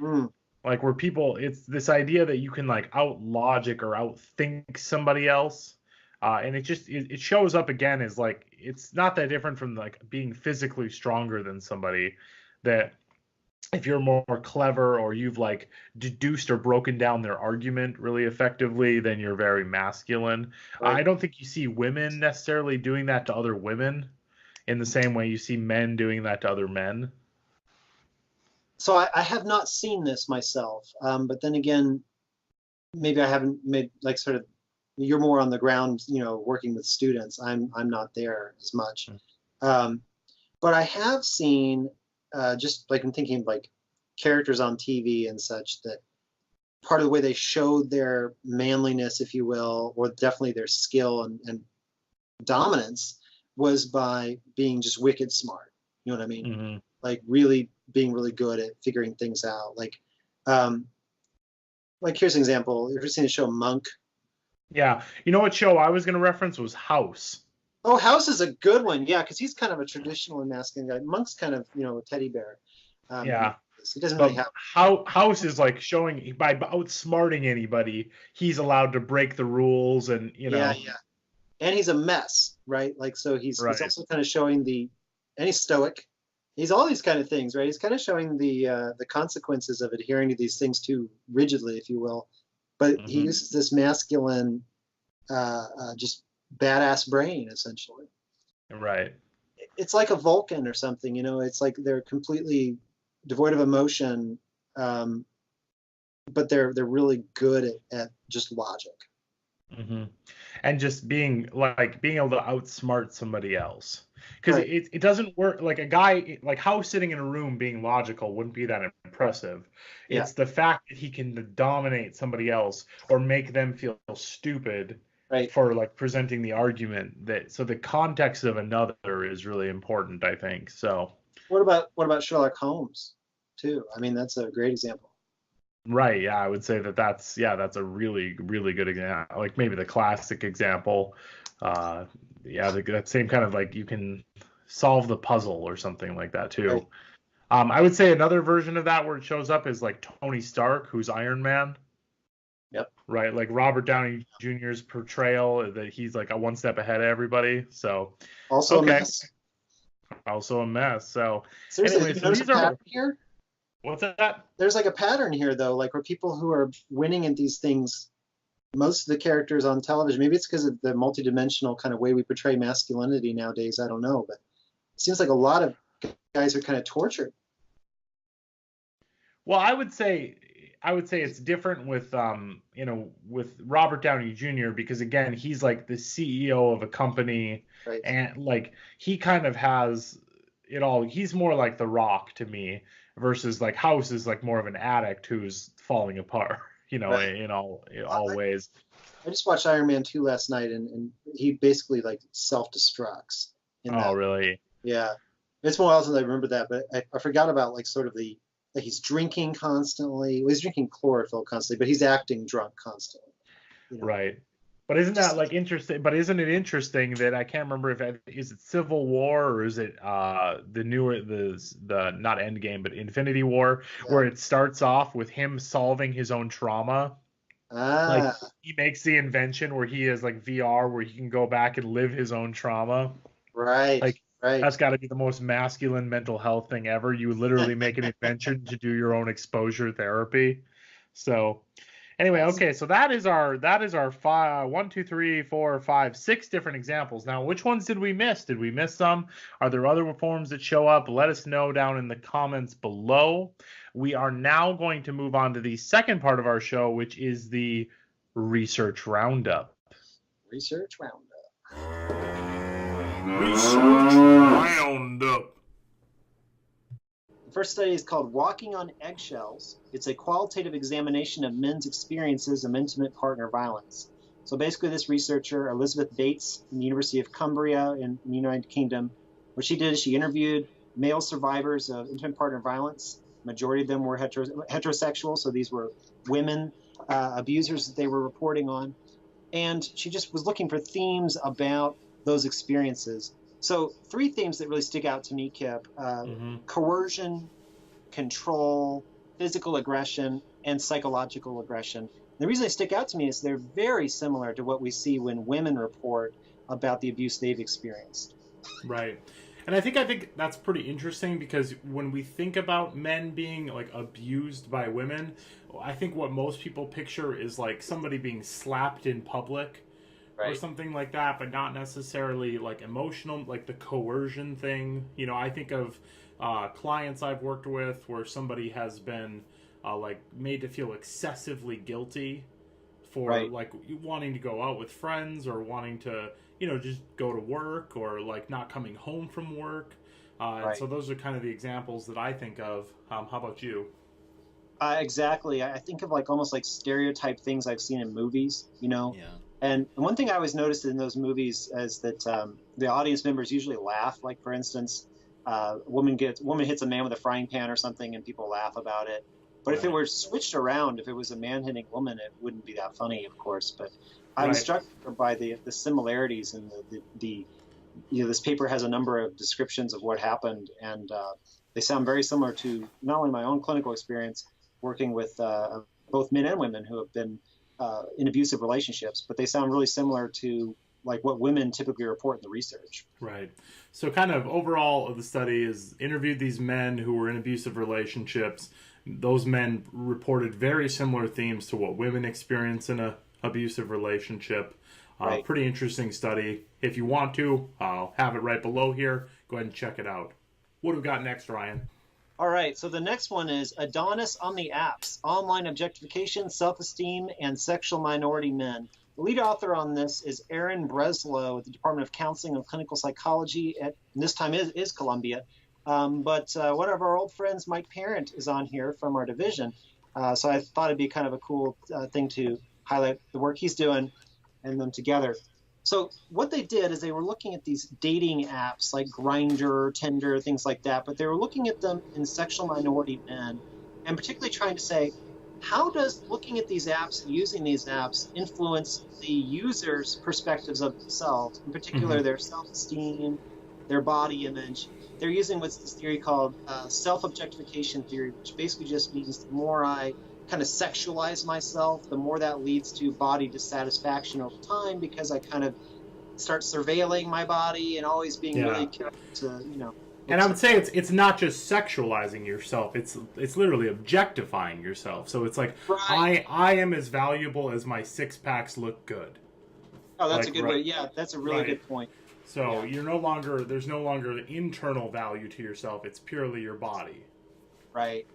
Mm, Like where people, it's this idea that you can like out logic or outthink somebody else, and it shows up again as like it's not that different from like being physically stronger than somebody. That if you're more clever or you've like deduced or broken down their argument really effectively, then you're very masculine. right. I don't think you see women necessarily doing that to other women in the same way you see men doing that to other men. So I have not seen this myself, but then again, maybe I haven't made like sort of. You're more on the ground, working with students. I'm not there as much, um, but I have seen just like I'm thinking of, like characters on TV and such, that part of the way they showed their manliness, if you will, or definitely their skill and dominance, was by being just wicked smart. You know what I mean? Hmm. Like really being really good at figuring things out. Um, like here's an example. You've ever seen the show Monk? Yeah, you know what show I was going to reference was House. Oh, House is a good one. Yeah, because he's kind of a traditional and masculine guy. Monk's kind of, a teddy bear. In Yeah, he doesn't really but have. House is like showing by outsmarting anybody, he's allowed to break the rules, and Yeah, yeah. And he's a mess, right? Like, so he's right. also kind of showing and he's stoic. He's all these kind of things, right? He's kind of showing the consequences of adhering to these things too rigidly, if you will. But he Hmm. uses this masculine, just badass brain, essentially. Right. It's like a Vulcan or something, It's like they're completely devoid of emotion, um, but they're really good at just logic. Hmm. And just being able to outsmart somebody else, because Right. it doesn't work like a guy like House sitting in a room being logical wouldn't be that impressive. Yeah. It's the fact that he can dominate somebody else or make them feel stupid Right. for like presenting the argument. That so the context of another is really important, I think. So What about Sherlock Holmes too? I mean, that's a great example. right, yeah, I would say that's a really really good example. Like maybe the classic example. Uh, yeah, that same kind of like you can solve the puzzle or something like that Right. too. I would say another version of that where it shows up is like Tony Stark, who's Iron Man, Yep. right? Like Robert Downey Jr.'s portrayal that he's like a one step ahead of everybody. So, Also a okay, mess. also a mess. So, Seriously, anyway, did you so notice a these are pattern here? what's that? There's like a pattern here, though, like where people who are winning at these things, most of the characters on television, maybe it's because of the multidimensional kind of way we portray masculinity nowadays. I don't know, but it seems like a lot of guys are kind of tortured. Well, I would say it's different with with Robert Downey Jr. because again, he's like the CEO of a company Right. and like he kind of has it all. He's more like The Rock to me versus like House is like more of an addict who's falling apart, Right. in all ways. I just watched Iron Man 2 last night, and he basically like self-destructs in Oh, that. really? Yeah. It's been a while since I remember that, but I forgot about like sort of the like he's drinking constantly. Well, he's drinking chlorophyll constantly, but he's acting drunk constantly. You know, Right. But isn't that just like interesting? But isn't it interesting that I can't remember if is it Civil War or is it the newer the not Endgame but Infinity War yeah. where it starts off with him solving his own trauma. Like Ah, he makes the invention where he has like VR where he can go back and live his own trauma. right, Like right. that's got to be the most masculine mental health thing ever. You literally make an invention to do your own exposure therapy. So anyway, That's okay, so that is our five, one, two, three, four, five, six different examples. Now, which ones did we miss? Did we miss some? Are there other forms that show up? Let us know down in the comments below. We are now going to move on to the second part of our show, which is the research roundup. research roundup. Research roundup. The first study is called Walking on Eggshells. It's a qualitative examination of men's experiences of intimate partner violence. So basically, this researcher, Elizabeth Bates, from the University of Cumbria in the United Kingdom, what she did is she interviewed male survivors of intimate partner violence. Majority of them were heterosexual, so these were women abusers that they were reporting on. And she just was looking for themes about those experiences. So three themes that really stick out to me, Kipp: coercion, control, physical aggression, and psychological aggression. The reason they stick out to me is they're very similar to what we see when women report about the abuse they've experienced. Right. And I think that's pretty interesting because when we think about men being like abused by women, I think what most people picture is like somebody being slapped in public or Right. something like that, but not necessarily like emotional, like the coercion thing. I think of clients I've worked with where somebody has been like made to feel excessively guilty for Right. like wanting to go out with friends or wanting to just go to work or like not coming home from work, and Right. so those are kind of the examples that I think of. How about you? Exactly. I think of like almost like stereotype things I've seen in movies, you know. Yeah. And one thing I always noticed in those movies is that the audience members usually laugh. Like for instance, woman hits a man with a frying pan or something, and people laugh about it. But if it Right. were switched around, if it was a man hitting a woman, it wouldn't be that funny, of course. But I was Right. struck by the similarities and the this paper has a number of descriptions of what happened, and they sound very similar to not only my own clinical experience working with both men and women who have been in abusive relationships, but they sound really similar to like what women typically report in the research. Right. So, kind of overall of the study is interviewed these men who were in abusive relationships. Those men reported very similar themes to what women experience in a abusive relationship. Right. Pretty interesting study. If you want to, I'll have it right below here. Go ahead and check it out. What do we got next, Ryan? All right, so the next one is Adonis on the Apps, Online Objectification, Self-Esteem, and Sexual Minority Men. The lead author on this is Aaron Breslow at the Department of Counseling and Clinical Psychology at, and this time is Columbia. But one of our old friends, Mike Parent, is on here from our division. So I thought it'd be kind of a cool thing to highlight the work he's doing. and them together. So what they did is they were looking at these dating apps like Grindr, Tinder, things like that, but they were looking at them in sexual minority men, and particularly trying to say, how does looking at these apps and using these apps influence the users' perspectives of themselves, in particular their self-esteem, their body image? They're using what's this theory called self-objectification theory, which basically just means the more I kind of sexualize myself, the more that leads to body dissatisfaction over time, because I kind of start surveilling my body and always being really careful to, And I would say it's not just sexualizing yourself; it's literally objectifying yourself. So it's like I am as valuable as my 6-packs look good. Oh, that's a good way. Yeah, that's a really good point. So there's no longer the internal value to yourself; it's purely your body. Right.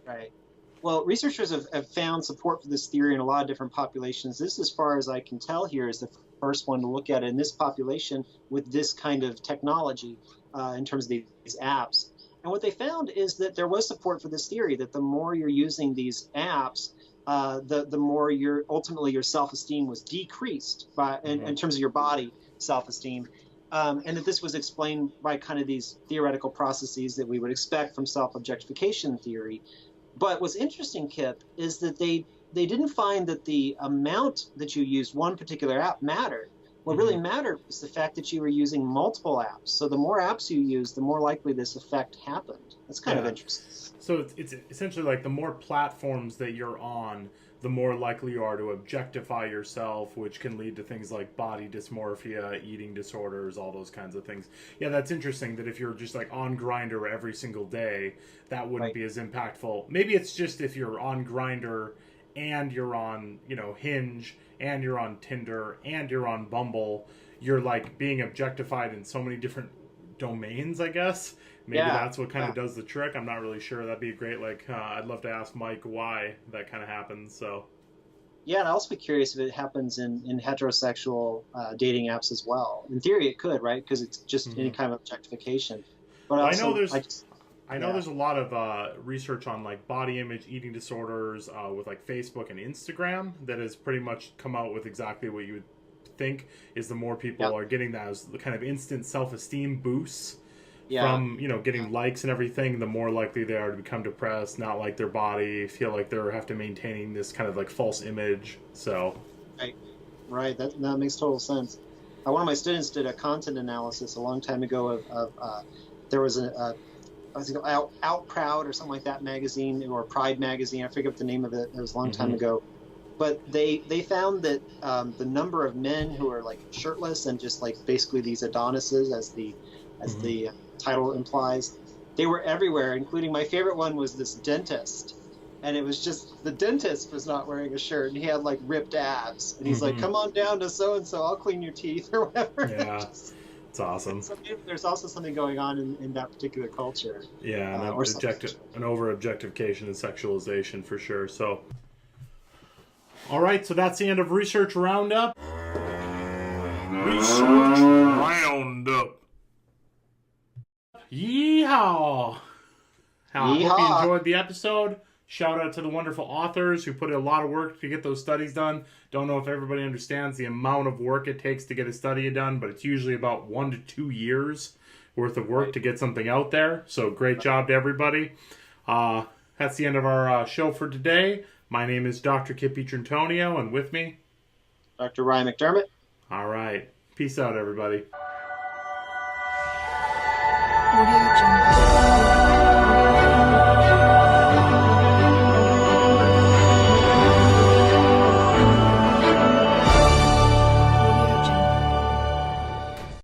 Well, researchers have found support for this theory in a lot of different populations. This, as far as I can tell here, is the first one to look at it in this population with this kind of technology in terms of these apps. And what they found is that there was support for this theory, that the more you're using these apps, the more ultimately your self-esteem was decreased in terms of your body self-esteem. And that this was explained by kind of these theoretical processes that we would expect from self-objectification theory. But what's interesting, Kipp, is that they didn't find that the amount that you used one particular app mattered. What really mattered was the fact that you were using multiple apps. So the more apps you use, the more likely this effect happened. That's kind of interesting. So it's essentially like the more platforms that you're on, the more likely you are to objectify yourself, which can lead to things like body dysmorphia, eating disorders, all those kinds of things. Yeah, that's interesting that if you're just like on Grindr every single day, that wouldn't be as impactful. Maybe it's just if you're on Grindr and you're on, Hinge and you're on Tinder and you're on Bumble, you're like being objectified in so many different domains, I guess. Maybe that's what kind of does the trick. I'm not really sure. That'd be a great, I'd love to ask Mike why that kind of happens. So, yeah, and I'd also be curious if it happens in heterosexual dating apps as well. In theory, it could, right? Because it's just any kind of objectification. But I know there's a lot of research on like body image, eating disorders with like Facebook and Instagram that has pretty much come out with exactly what you would think is the more people are getting those kind of instant self-esteem boosts. From getting likes and everything, the more likely they are to become depressed, not like their body, feel like they have to maintaining this kind of like false image. So right, that makes total sense. One of my students did a content analysis a long time ago of there was I think Out Proud or something like that magazine, or Pride magazine. I forget the name of it. It was a long time ago. But they found that the number of men who are like shirtless and just like basically these Adonises, as the title implies, they were everywhere, including my favorite one was this dentist. And it was just, the dentist was not wearing a shirt, and he had like ripped abs. And he's like, come on down to so-and-so, I'll clean your teeth or whatever. Yeah, it's awesome. So there's also something going on in that particular culture. Yeah, an over-objectification and sexualization for sure. So, all right, so that's the end of Research Roundup. Research Roundup. Yeehaw! I hope you enjoyed the episode. Shout out to the wonderful authors who put in a lot of work to get those studies done. Don't know if everybody understands the amount of work it takes to get a study done, but it's usually about 1 to 2 years worth of work to get something out there. So great job to everybody. That's the end of our show for today. My name is Dr. Kipp Pietrantonio, and with me, Dr. Ryon McDerrmott. All right. Peace out, everybody. Audio Jungle.